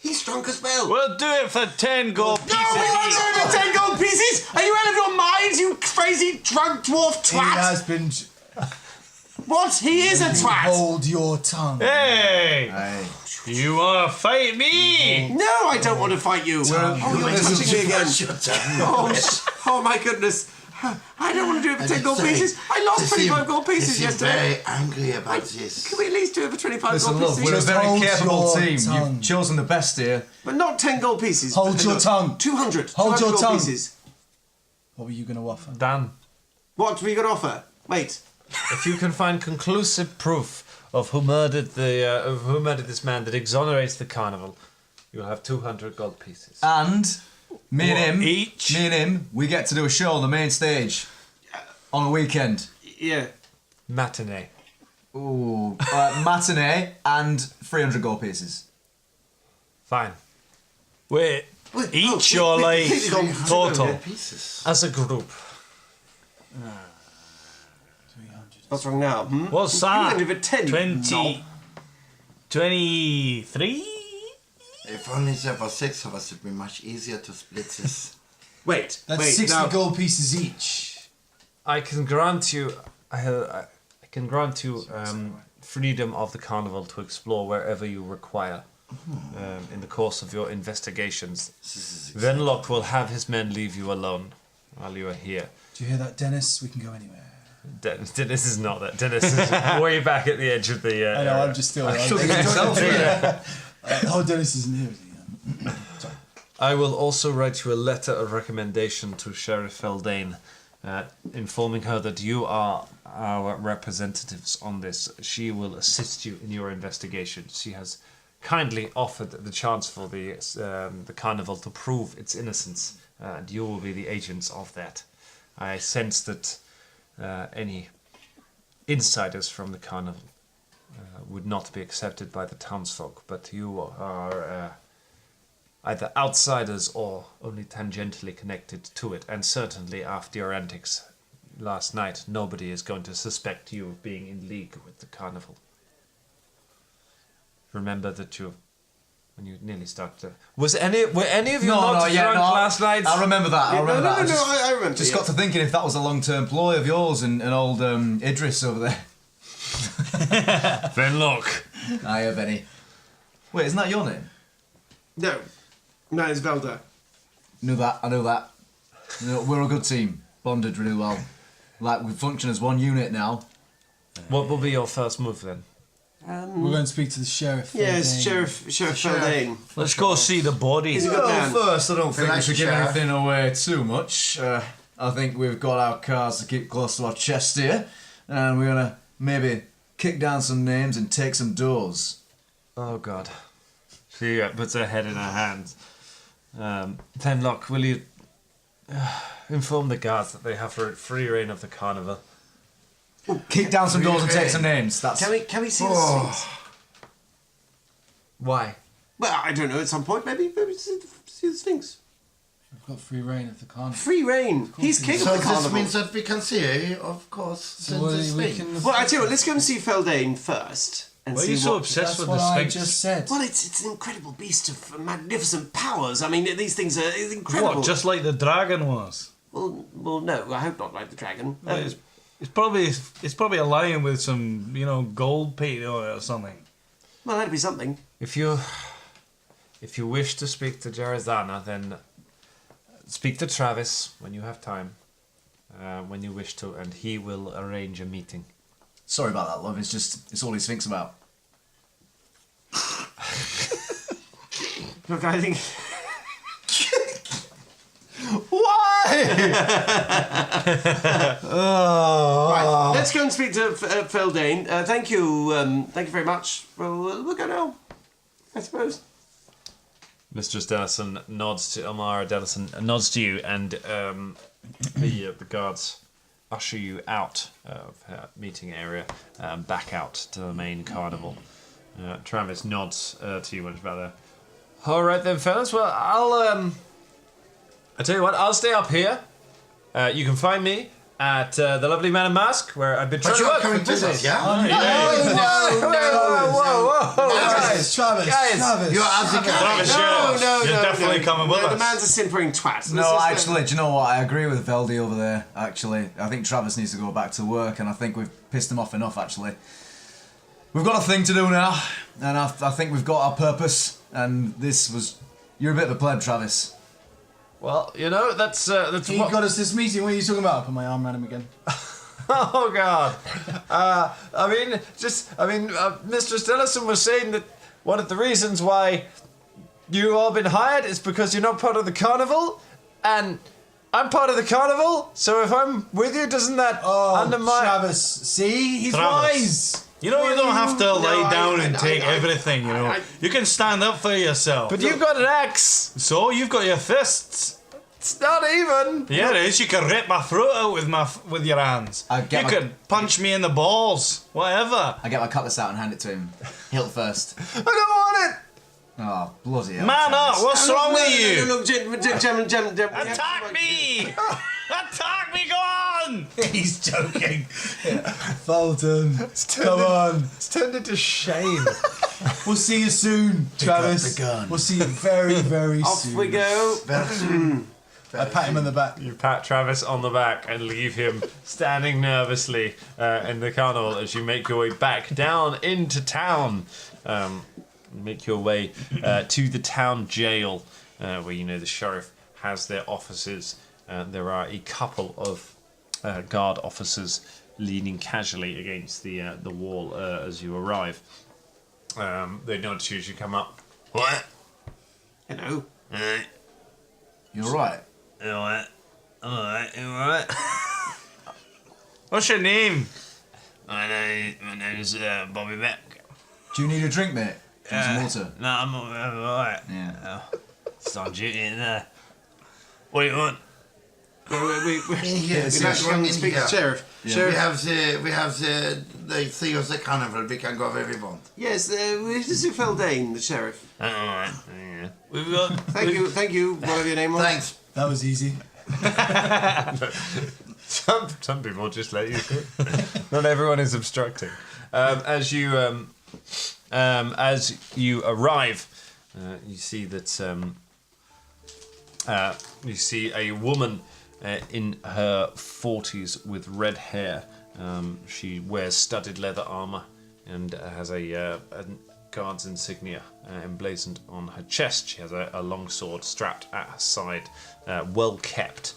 He's drunk as well. We'll do it for 10 gold pieces. No, we won't do it for 10 gold pieces! Are you out of your minds, you crazy drunk dwarf He twat? has been. What? He is a twat! Hold your tongue. Hey! Aye. You wanna fight me? No, I don't want to fight you. Oh, you're touching me again. Oh, my goodness. I don't want to do it for 10 gold pieces. I lost 25 gold pieces You're yesterday. very angry about this. Can we at least do it for 25 Listen, gold look, pieces? we're a Just very hold capable your team. tongue. You've chosen the best here. But not 10 gold pieces. Hold your Look, tongue. 200. Hold 200 your gold tongue. Pieces. What were you going to offer? Dan, What have you got to offer? Wait. if you can find conclusive proof of who murdered this man that exonerates the carnival, you'll have 200 gold pieces. And me and him, each? me and him, we get to do a show on the main stage on a weekend. Yeah. Matinee. Ooh, matinee and 300 gold pieces. Fine. Wait, Wait, each oh, or wait, like wait, wait, wait. total? Pieces. As a group. 300. What's wrong now? Hmm? What's You that? can live at 10. 20. 23? If only there were 6 of us, it'd be much easier to split this. Wait. That's wait, 60 now, gold pieces each. I can grant you. I can grant you freedom of the carnival to explore wherever you require in the course of your investigations. Venlock will have his men leave you alone while you are here. Do you hear that, Dennis? We can go anywhere. Dennis is not that. Dennis is way back at the edge of the. I know, I'm just still. Oh, Dennis isn't here, is he? Sorry. I will also write you a letter of recommendation to Sheriff Feldane informing her that you are our representatives on this. She will assist you in your investigation. She has kindly offered the chance for the carnival to prove its innocence, and you will be the agents of that. I sense that any insiders from the carnival would not be accepted by the townsfolk, but you are either outsiders or only tangentially connected to it, and certainly after your antics last night, nobody is going to suspect you of being in league with the carnival. Remember that when you nearly started to... were any of you not drunk last night? I remember that. I remember that. I remember. Just got to thinking if that was a long-term ploy of yours and old Idris over there. Then look. Hiya, Benny. Wait, isn't that your name? No, it's Velda. I knew that. We're a good team. Bonded really well. Like, we function as one unit now. What will be your first move then? We're going to speak to the sheriff. Yes, Sheriff Feldane. Let's go see the body. He's a good man. First, I don't think we like should the give sheriff. anything away too much. I think we've got our cards to keep close to our chest here, and we're gonna maybe kick down some names and take some doors. Oh God. She puts her head in her hands. Tenlock, will you inform the guards that they have free reign of the carnival? Kick down some doors and take some names. That's Can we see the Sphinx? Why? Well, I don't know. At some point, maybe see the Sphinx. We've got free reign of the carnival. Free reign. He's king So of the this carnival. means that we can see, of course, since Well, it's we Sphinx. can- Well, I tell you what. Let's go and see Feldane first and Why are see you so what. obsessed That's with what the I Sphinx? just said. Well, it's an incredible beast of magnificent powers. I mean, these things are incredible. What, just like the dragon was? Well, no. I hope not like the dragon. It's probably a lion with some, gold paint on it or something. Well, that'd be something. If you wish to speak to Jarazana, then speak to Travis when you have time, when you wish to, and he will arrange a meeting. Sorry about that, love. It's all he thinks about. Look, I think. Right, let's go and speak to Feldane. Thank you very much. Well, we'll go now, I suppose. Mistress Dennison nods to Amara Dennison, nods to you, and the guards usher you out of her meeting area, back out to the main carnival. Travis nods to you once about there. All right then, fellas. Well, I tell you what. I'll stay up here. You can find me at the Lovely Man in Mask, where I've been trying But to you're work coming for 2 with us, days. yeah? Travis. You're as a Travis, you're definitely coming with The us. man's a simpering twat. No, actually, do you know what? I agree with Veldy over there, actually. I think Travis needs to go back to work, and I think we've pissed him off enough, actually. We've got a thing to do now, and I think we've got our purpose, and this was... You're a bit of a pleb, Travis. Well, that's He what... got us this meeting. What are you talking about? I'll put my arm around him again. Oh God! Mistress Dennison was saying that one of the reasons why you all been hired is because you're not part of the carnival, and I'm part of the carnival. So if I'm with you, doesn't that undermine? Travis. See? He's Travis. wise. You don't have to lay I- down and I- take I- everything, You can stand up for yourself. But you've got an axe. So, you've got your fists. It's not even. Yeah, it is. You can rip my throat out with your hands. I get You my- can punch me in the balls. Whatever. I get my cutlass out and hand it to him. Hilt first. I don't want it. Oh, bloody hell. Man up. Travis. What's wrong with you? Look, gentlemen. Attack me! Attack me, go on! He's joking. Fulton, come on. It's turned into shame. We'll see you soon, Travis. the gun. We'll see you very, very Off soon. we go. I pat him on the back. You pat Travis on the back and leave him standing nervously in the carnival as you make your way back down into town. Make your way to the town jail, where the sheriff has their offices. There are a couple of guard officers leaning casually against the wall as you arrive. They nod to you as you come up. What? Hello. You're right. Alright. Alright, alright. What's your name? My name is Bobby Beck. Do you need a drink, mate? Do you want some water? No, I'm alright. Yeah. It's on duty in there. What do you want? Yes, We'd actually come and speak to the sheriff. Yeah. Sheriff, we have the thing of the carnival. We can go where we want. yes, this is Feldane, the sheriff. Alright. Yeah. We've got. Thank you, whatever your name was. Thanks. That was easy. Some people just let you. Not everyone is obstructing. As you arrive, you see that you see a woman in her 40s with red hair. She wears studded leather armor and has a guard's insignia emblazoned on her chest. She has a long sword strapped at her side, well kept,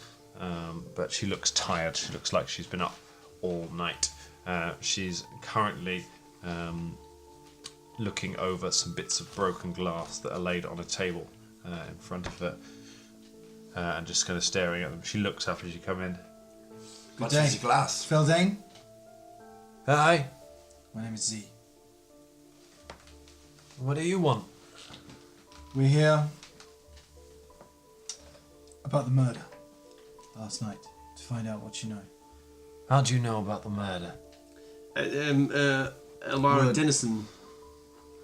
but she looks tired. She looks like she's been up all night. She's currently looking over some bits of broken glass that are laid on a table in front of her, and just kind of staring at them. She looks up as you come in. Good What's day. this glass? Feldane, Hi, my name is Z. what do you want? We're here about the murder last night to find out what you know. How do you know about the murder? Elmira Word. Dennison.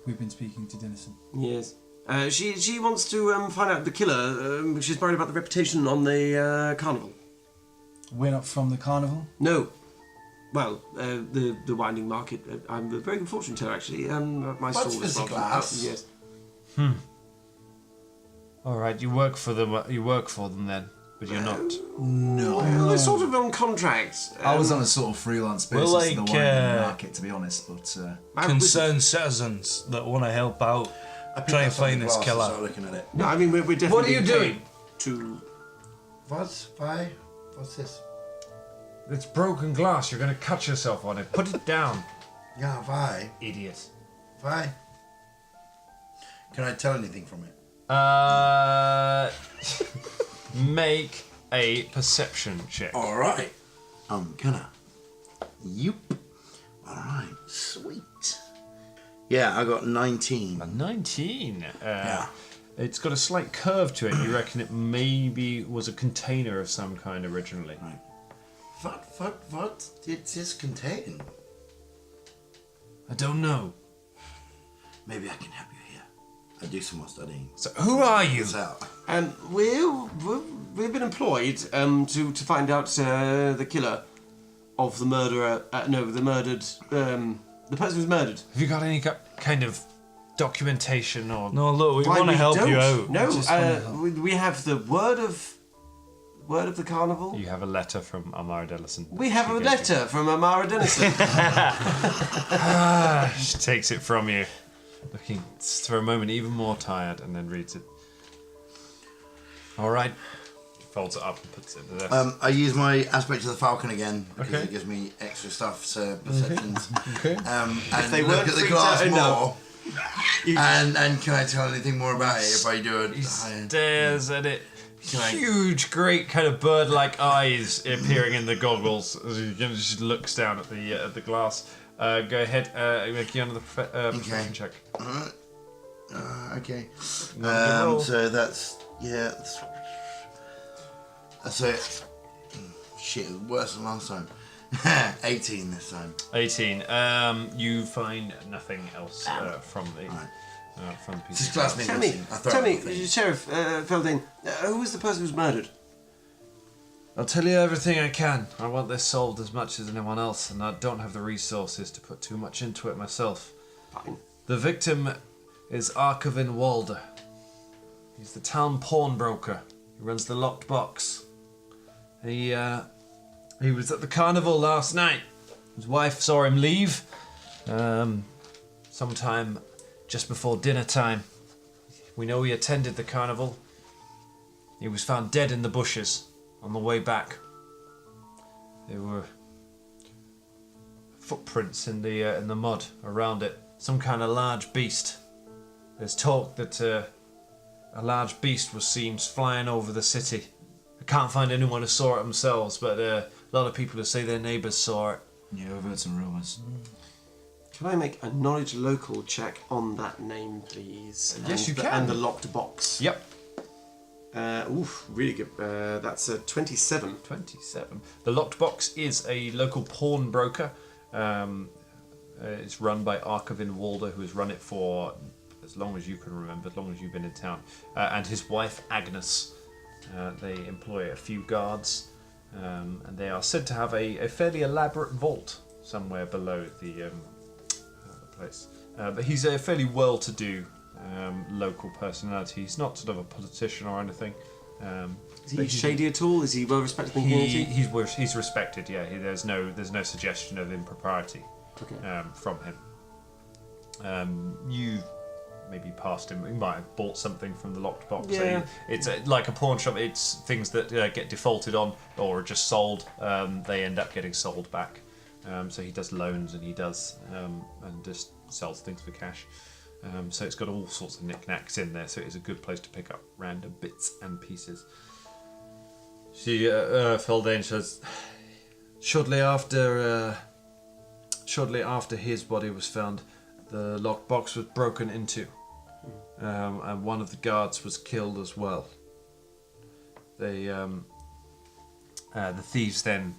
We've been speaking to Dennison. Yes. She wants to find out the killer. She's worried about the reputation on the carnival. We're not from the carnival. No. Well, the winding market. I'm a very good fortune teller, actually. My What's stall is this rather- glass? yes. All right, you work for them. You work for them then, but you're not. No. Well, they're sort of on contract. I was on a sort of freelance basis We're in the like, wine market, to be honest, but Concerned citizens that want to help out, try and find this killer. Looking at it. No, I mean we're definitely. What are you being doing? paid To What's why? What's this? It's broken glass. You're going to cut yourself on it. Put it down, Yeah, why? idiot. Why? Can I tell anything from it? Make a perception check. All right. I'm gonna. Yup. All right. Sweet. Yeah, I got 19. A 19. Yeah. It's got a slight curve to it. You reckon it maybe was a container of some kind originally. Right. What did this contain? I don't know. Maybe I can help you here. I do some more studying. So who are you? It's out. we've been employed to find out the killer of the murderer. The murdered. The person who's murdered. Have you got any kind of documentation or? No, look, we Why, want to we help you don't. out. No, we have the word of the carnival. You have a letter from Amara Dellison. We have She a gives letter from Amara Dennison. you. She takes it from you, looking for a moment even more tired, and then reads it. All right. She folds it up and puts it in the desk. I use my aspect of the falcon again because Okay. it gives me extra stuff, so perceptions. Okay. And they look weren't at the freaked glass out enough. more. And can I tell anything more about it if I do a He higher? stares at it. I- Huge, great kind of bird-like eyes appearing in the goggles as he just looks down at the glass. Go ahead, make you another perception check. Alright. Okay. Another roll. So that's that's it. Shit, worse than last time. 18 this time. 18. You find nothing else from the piece. This of glass glass. made Tell missing. I throw tell it me, on the thing. Sheriff Feldane, who was the person who was murdered? I'll tell you everything I can. I want this solved as much as anyone else, and I don't have the resources to put too much into it myself. Fine. The victim is Archivin Walder. He's the town pawnbroker. He runs the locked box. He was at the carnival last night. His wife saw him leave sometime just before dinner time. We know he attended the carnival. He was found dead in the bushes on the way back. There were footprints in the mud around it. Some kind of large beast. There's talk that a large beast was seen flying over the city. I can't find anyone who saw it themselves, but A lot of people who say their neighbours saw it. Yeah, we've heard some rumours. Can I make a knowledge local check on that name, please? Yes, you can. And the locked box. Yep. Really good. That's a 27. 27. The locked box is a local pawnbroker. It's run by Archivin Walder, who has run it for as long as you can remember, as long as you've been in town. And his wife, Agnes. They employ a few guards, and they are said to have a fairly elaborate vault somewhere below the place. But he's a fairly well-to-do local personality. He's not sort of a politician or anything. Is he shady at all? Is he well respected in the community? He's respected. Yeah, there's no suggestion of impropriety from him. You maybe passed him. He might have bought something from the locked box. Yeah. So it's like a pawn shop. It's things that get defaulted on or are just sold. They end up getting sold back. So he does loans and he does and just sells things for cash. So it's got all sorts of knickknacks in there. So it is a good place to pick up random bits and pieces. Feldane says, shortly after his body was found, the locked box was broken into, and one of the guards was killed as well. The thieves then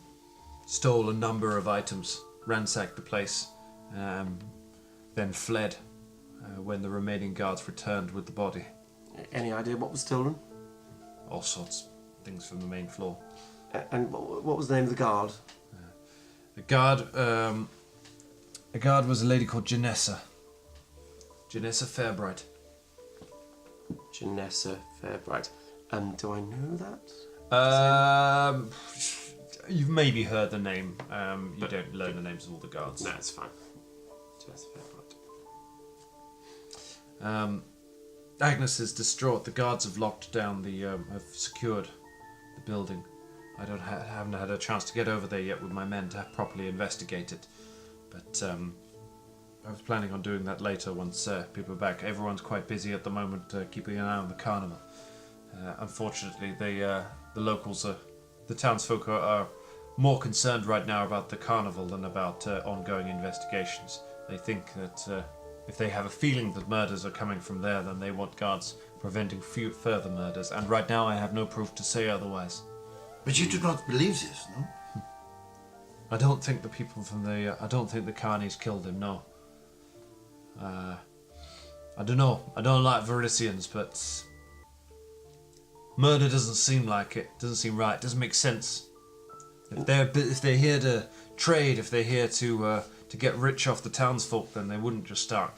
stole a number of items, ransacked the place, then fled when the remaining guards returned with the body. Any idea what was stolen? All sorts of things from the main floor. And what was the name of the guard? The guard was a lady called Janessa. Janessa Fairbright. Janessa Fairbright. Do I know that? You've maybe heard the name. You don't learn the names of all the guards. No, it's fine. Janessa Fairbright. Agnes is distraught. The guards have locked down have secured the building. I haven't had a chance to get over there yet with my men to properly investigate it. But I was planning on doing that later once people are back. Everyone's quite busy at the moment keeping an eye on the carnival. Unfortunately, the locals, the townsfolk are more concerned right now about the carnival than about ongoing investigations. They think that if they have a feeling that murders are coming from there, then they want guards preventing further murders. And right now I have no proof to say otherwise. But you do not believe this, no? I don't think the people from I don't think the carnies killed him, no. I don't know. I don't like Varisians, but murder doesn't seem like it. Doesn't seem right. It doesn't make sense. If they're here to trade, if they're here to get rich off the townsfolk, then they wouldn't just start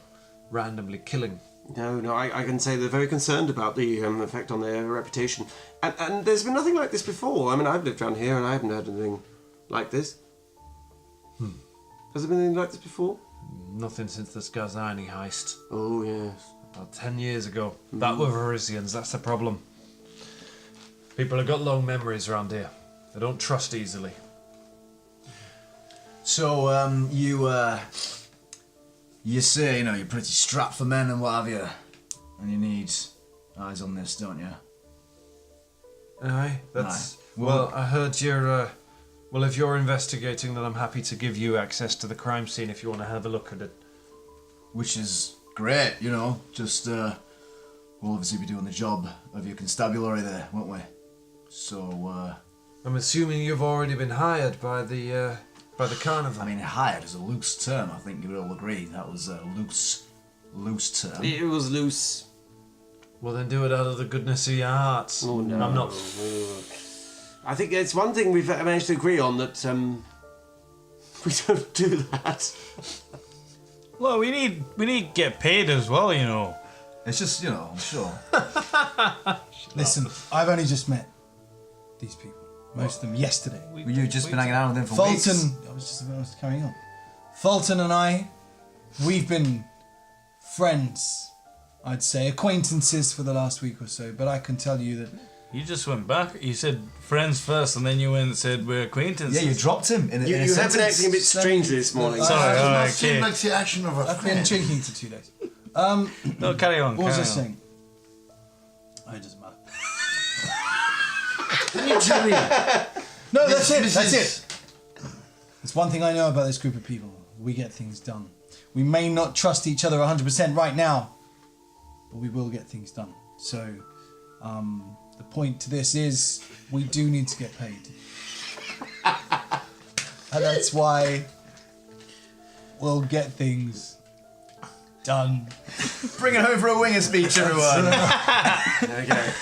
randomly killing. No, I can say they're very concerned about the effect on their reputation. And there's been nothing like this before. I mean, I've lived around here and I haven't heard anything like this. Has there been anything like this before? Nothing since the Skazani heist. Oh, yes. About 10 years ago. That were Varisians, that's the problem. People have got long memories around here. They don't trust easily. So, you say, you're pretty strapped for men and what have you. And you need eyes on this, don't you? Aye, that's... Aye. Well, I heard you're... well, if you're investigating, then I'm happy to give you access to the crime scene if you want to have a look at it. Which is great, just, we'll obviously be doing the job of your constabulary there, won't we? So, I'm assuming you've already been hired by the carnival. I mean, hired is a loose term, I think you would all agree. That was a loose term. It was loose. Well, then do it out of the goodness of your hearts. Oh, no. I'm not... I think it's one thing we've managed to agree on, that we don't do that. Well, we need to get paid as well, It's just, I'm sure. Listen, I've only just met these people. Most of them yesterday. You've just been hanging out with them for weeks. Fulton, I was carrying on. Fulton and I, we've been friends, I'd say, acquaintances for the last week or so, but I can tell you that... You just went back. You said friends first, and then you went and said we're acquaintances. Yeah, you dropped him in a You have sentence. been acting a bit strangely this morning. Sorry, It alright, must seem okay. like the action of a I've been friend. drinking for 2 days. No, carry on. What was I carry on. saying? Oh, it doesn't matter. Can you tell me? No, that's it. This That's is- it. It's one thing I know about this group of people. We get things done. We may not trust each other 100% right now, but we will get things done. So, the point to this is we do need to get paid. And that's why we'll get things done. Bring it home for a winger speech, everyone. Okay.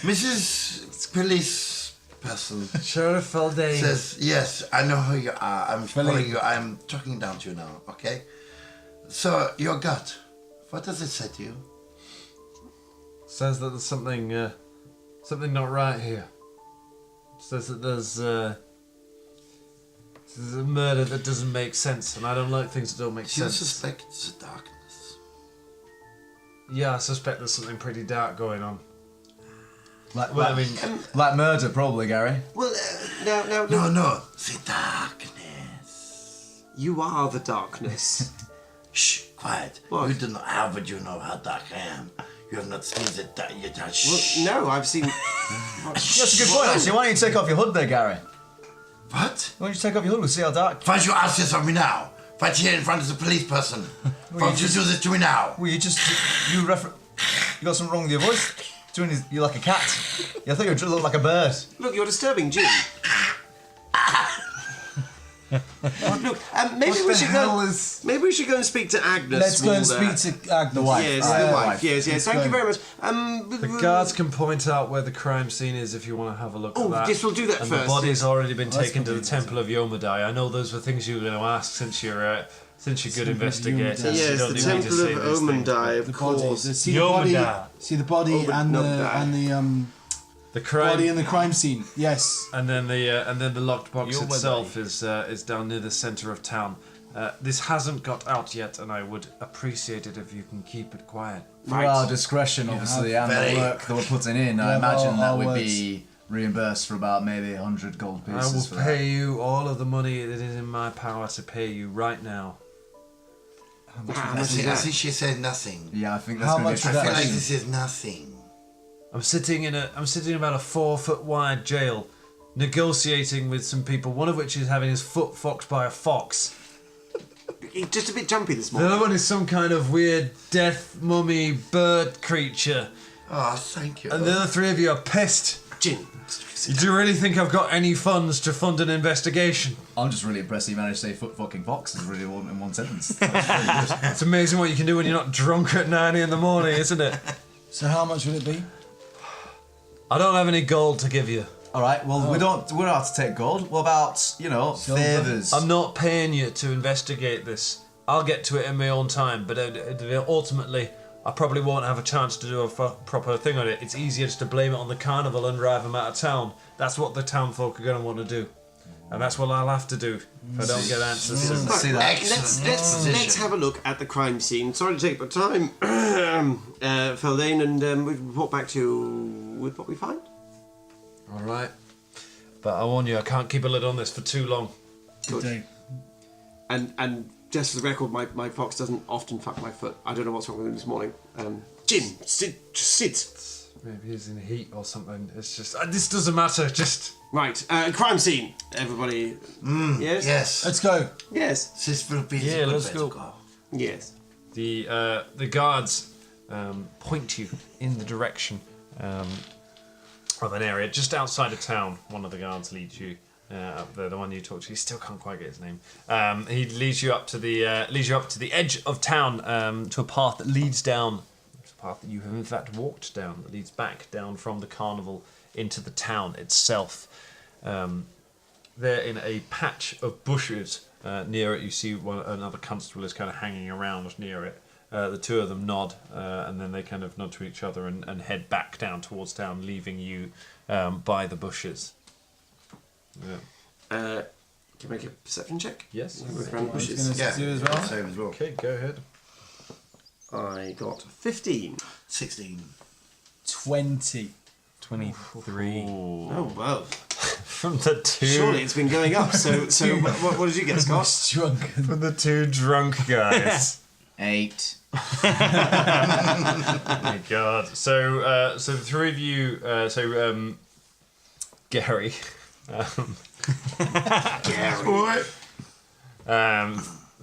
Mrs. Police Person Sheriff Haldane. says, yes, I know who you are. I'm following you. I'm talking down to you now, okay? So, your gut, what does it say to you? Says that there's something not right here. Says that there's a murder that doesn't make sense, and I don't like things that don't make Do you sense. suspect the darkness? Yeah, I suspect there's something pretty dark going on. Like, Well, I mean, like murder, probably, Gary. Well, now, No, the darkness. you are the darkness. Shh, quiet. What? You do not. How would you know how dark I am? You have not seen the dark. You don't. Well, Shh. no, I've seen. That's a good point, actually. Why don't you take off your hood there, Gary? What? Why don't you take off your hood? We'll see how dark. Why don't you ask this of me now? Right here in front of the police person. Why don't you do this to me now? Well, you got something wrong with your voice? You're like a cat. Yeah, I thought you looked like a bird. Look, you're disturbing Jim. Look, maybe we should go. Maybe we should go and speak to Agnes. Let's go and while they're- speak to Agnes. The wife. Yes, Ah, the yeah, wife. wife. Yes. Thank you go. very much. the guards can point out where the crime scene is if you want to have a look Oh, at that. yes, we'll do that and first, the body's yes. already been Well, that's taken to the probably Temple of Yomadai. I know those were things you were going to ask since you're good Temple of investigators. Yomadai. You Yes, don't the need me to Temple say of these things. Omandai, of The body. course. See the body. Yomadai. See the body and the The crime body in the crime scene. Yes. and then the locked box Yomadai. itself is down near the centre of town. This hasn't got out yet, and I would appreciate it if you can keep it quiet. For our discretion, obviously, and very- the work that we're putting in, I Yeah, imagine our that would words. be reimbursed for about maybe 100 gold I pieces will for pay you all of the money that is in my power to pay you right now. I think she said nothing. that. Yeah, I think that's How going to much be a would I that feel like be? this is nothing. I'm sitting in about a 4-foot wide jail, negotiating with some people. One of which is having his foot foxed by a fox. He's just a bit jumpy this The morning. other one is some kind of weird death mummy bird creature, Oh, thank you. and the other three of you are pissed. Jim. Do you really think I've got any funds to fund an investigation? I'm just really impressed you managed to say foot fucking fox is really all in one sentence. It's amazing what you can do when you're not drunk at 9 in the morning, isn't it? So how much will it be? I don't have any gold to give you. All right, well, we don't have to take gold. What about, favours? I'm not paying you to investigate this. I'll get to it in my own time, but ultimately, I probably won't have a chance to do a proper thing on it. It's easier just to blame it on the carnival and drive them out of town. That's what the town folk are going to want to do. And that's what I'll have to do if I don't get answers soon. See that? Excellent Let's exposition. have a look at the crime scene. Sorry to take the time, Feldane, and we'll report back to you with what we find. Alright. But I warn you, I can't keep a lid on this for too long. Good. Day. And just for the record, my fox doesn't often fuck my foot. I don't know what's wrong with him this morning. Jim, sit. Maybe he's in heat or something. It's just... this doesn't matter, just... Right, crime scene. Everybody. Yes. Yes. Let's go. Yes. This will be Yeah, the good let's way to go. go. Yes. The guards point you in the direction of an area just outside of town. One of the guards leads you up there. The one you talked to, you still can't quite get his name. He leads you up to the edge of town to a path that leads down. It's a path that you have in fact walked down. That leads back down from the carnival into the town itself. There in a patch of bushes near it, you see another constable is kind of hanging around near it. The two of them nod, and then they kind of nod to each other and head back down towards town, leaving you by the bushes. Yeah. Can you make a perception check? Yes. Look around the I was bushes. going to do as well. Same as well. Okay, go ahead. I got 15. 16. 20. 23. Oh well. From the two. Surely it's been going up. So what did you get, Scott? Drunk. From the two drunk guys. 8. Oh my god. So the three of you. Gary.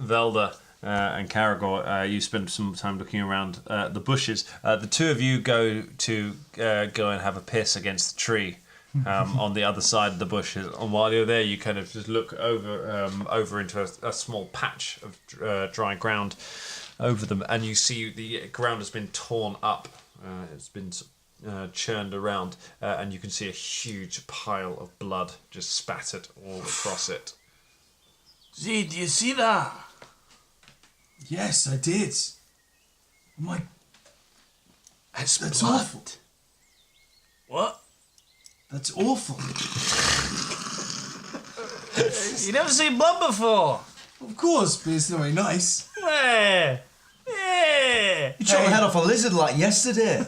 Velda and Caragor, you spend some time looking around the bushes. The two of you go and have a piss against the tree on the other side of the bushes. And while you're there, you kind of just look over into a small patch of dry ground over them, and you see the ground has been torn up. It's been churned around, and you can see a huge pile of blood just spattered all across it. See, do you see that? Yes, I did. Oh my... It's That's blood. awful. What? That's awful. You never seen blood before. Of course, but it's not very nice. Yeah. Yeah. You chopped the head off a lizard like yesterday.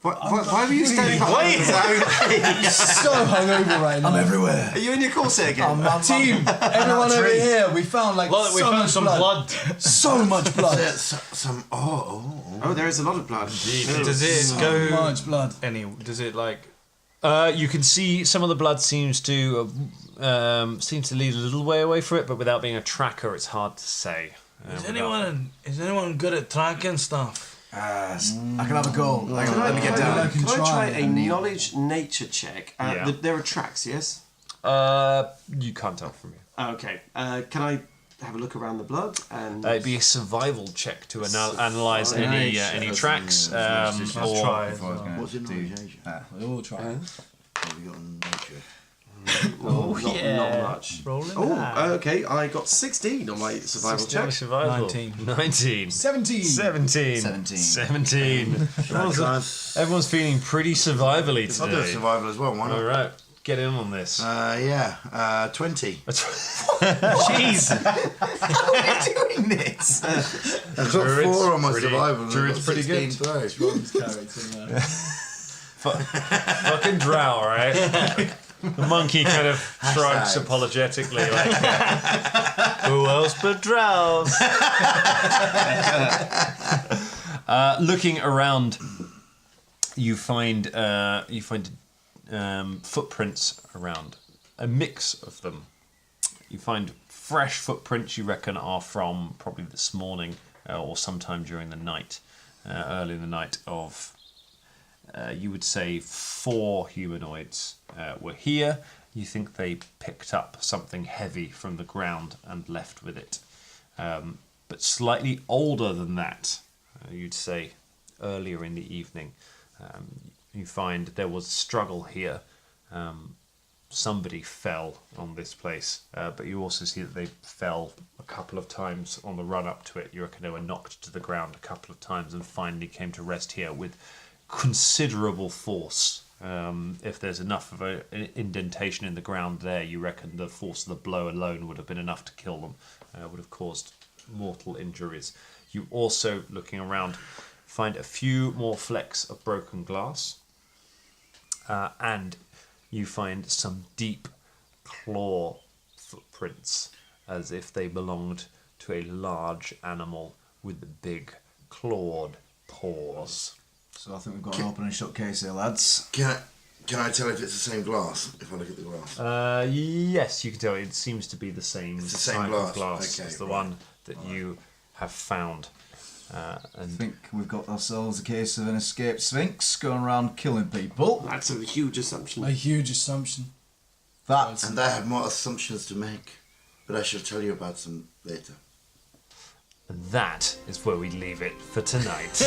Why were you standing Wait. So hungover right now. I'm everywhere. Are you in your corset again? Team, everyone over here, we found like Look, we so found much some blood. So much blood. Oh, there is a lot of blood. Does it So go much blood. Does it like? You can see some of the blood seems to lead a little way away from it, but without being a tracker, it's hard to say. Is anyone good at tracking stuff? I can have a go. Let me get I down. can Can I try a try. knowledge nature check? Yeah. There are tracks, yes? You can't tell from here. Okay. Can I have a look around the blood? And It'd be a survival check to analyze any tracks. Let's Or try it. What's in knowledge? We all try. What have we got on nature? not much. Rolling. Okay. I got 16 on my survival check. survival. 19. 17. 17. 17. Everyone's feeling pretty survivally I'll do a today. survival as well. Why not? All right, get in on this. 20. Jeez. How are you doing this? I've got 4 on my pretty- survival. and I've Druid's got pretty 16 good. throws. Fucking drow, right? The monkey kind of shrugs apologetically, like, Who else but drows? looking around. You find footprints around, a mix of them. You find fresh footprints you reckon are from probably this morning or sometime during the night, early in the night of. You would say 4 humanoids were here. You think they picked up something heavy from the ground and left with it. But slightly older than that, you'd say earlier in the evening. You find there was a struggle here. Somebody fell on this place, but you also see that they fell a couple of times on the run up to it. You reckon they were knocked to the ground a couple of times and finally came to rest here with considerable force. If there's enough of an indentation in the ground there, you reckon the force of the blow alone would have been enough to kill them, would have caused mortal injuries. You also, looking around, find a few more flecks of broken glass, and you find some deep claw footprints, as if they belonged to a large animal with big clawed paws. So I think we've got an open and shut case here, lads. Can I tell if it's the same glass if I look at the glass? Yes, you can tell it seems to be the same It's the same type glass. of glass Okay, as the right. one that you have found. I And think we've got ourselves a case of an escaped sphinx going around killing people. That's a huge assumption. A huge assumption. That And I have more assumptions to make, but I shall tell you about them later. that is where we leave it for tonight.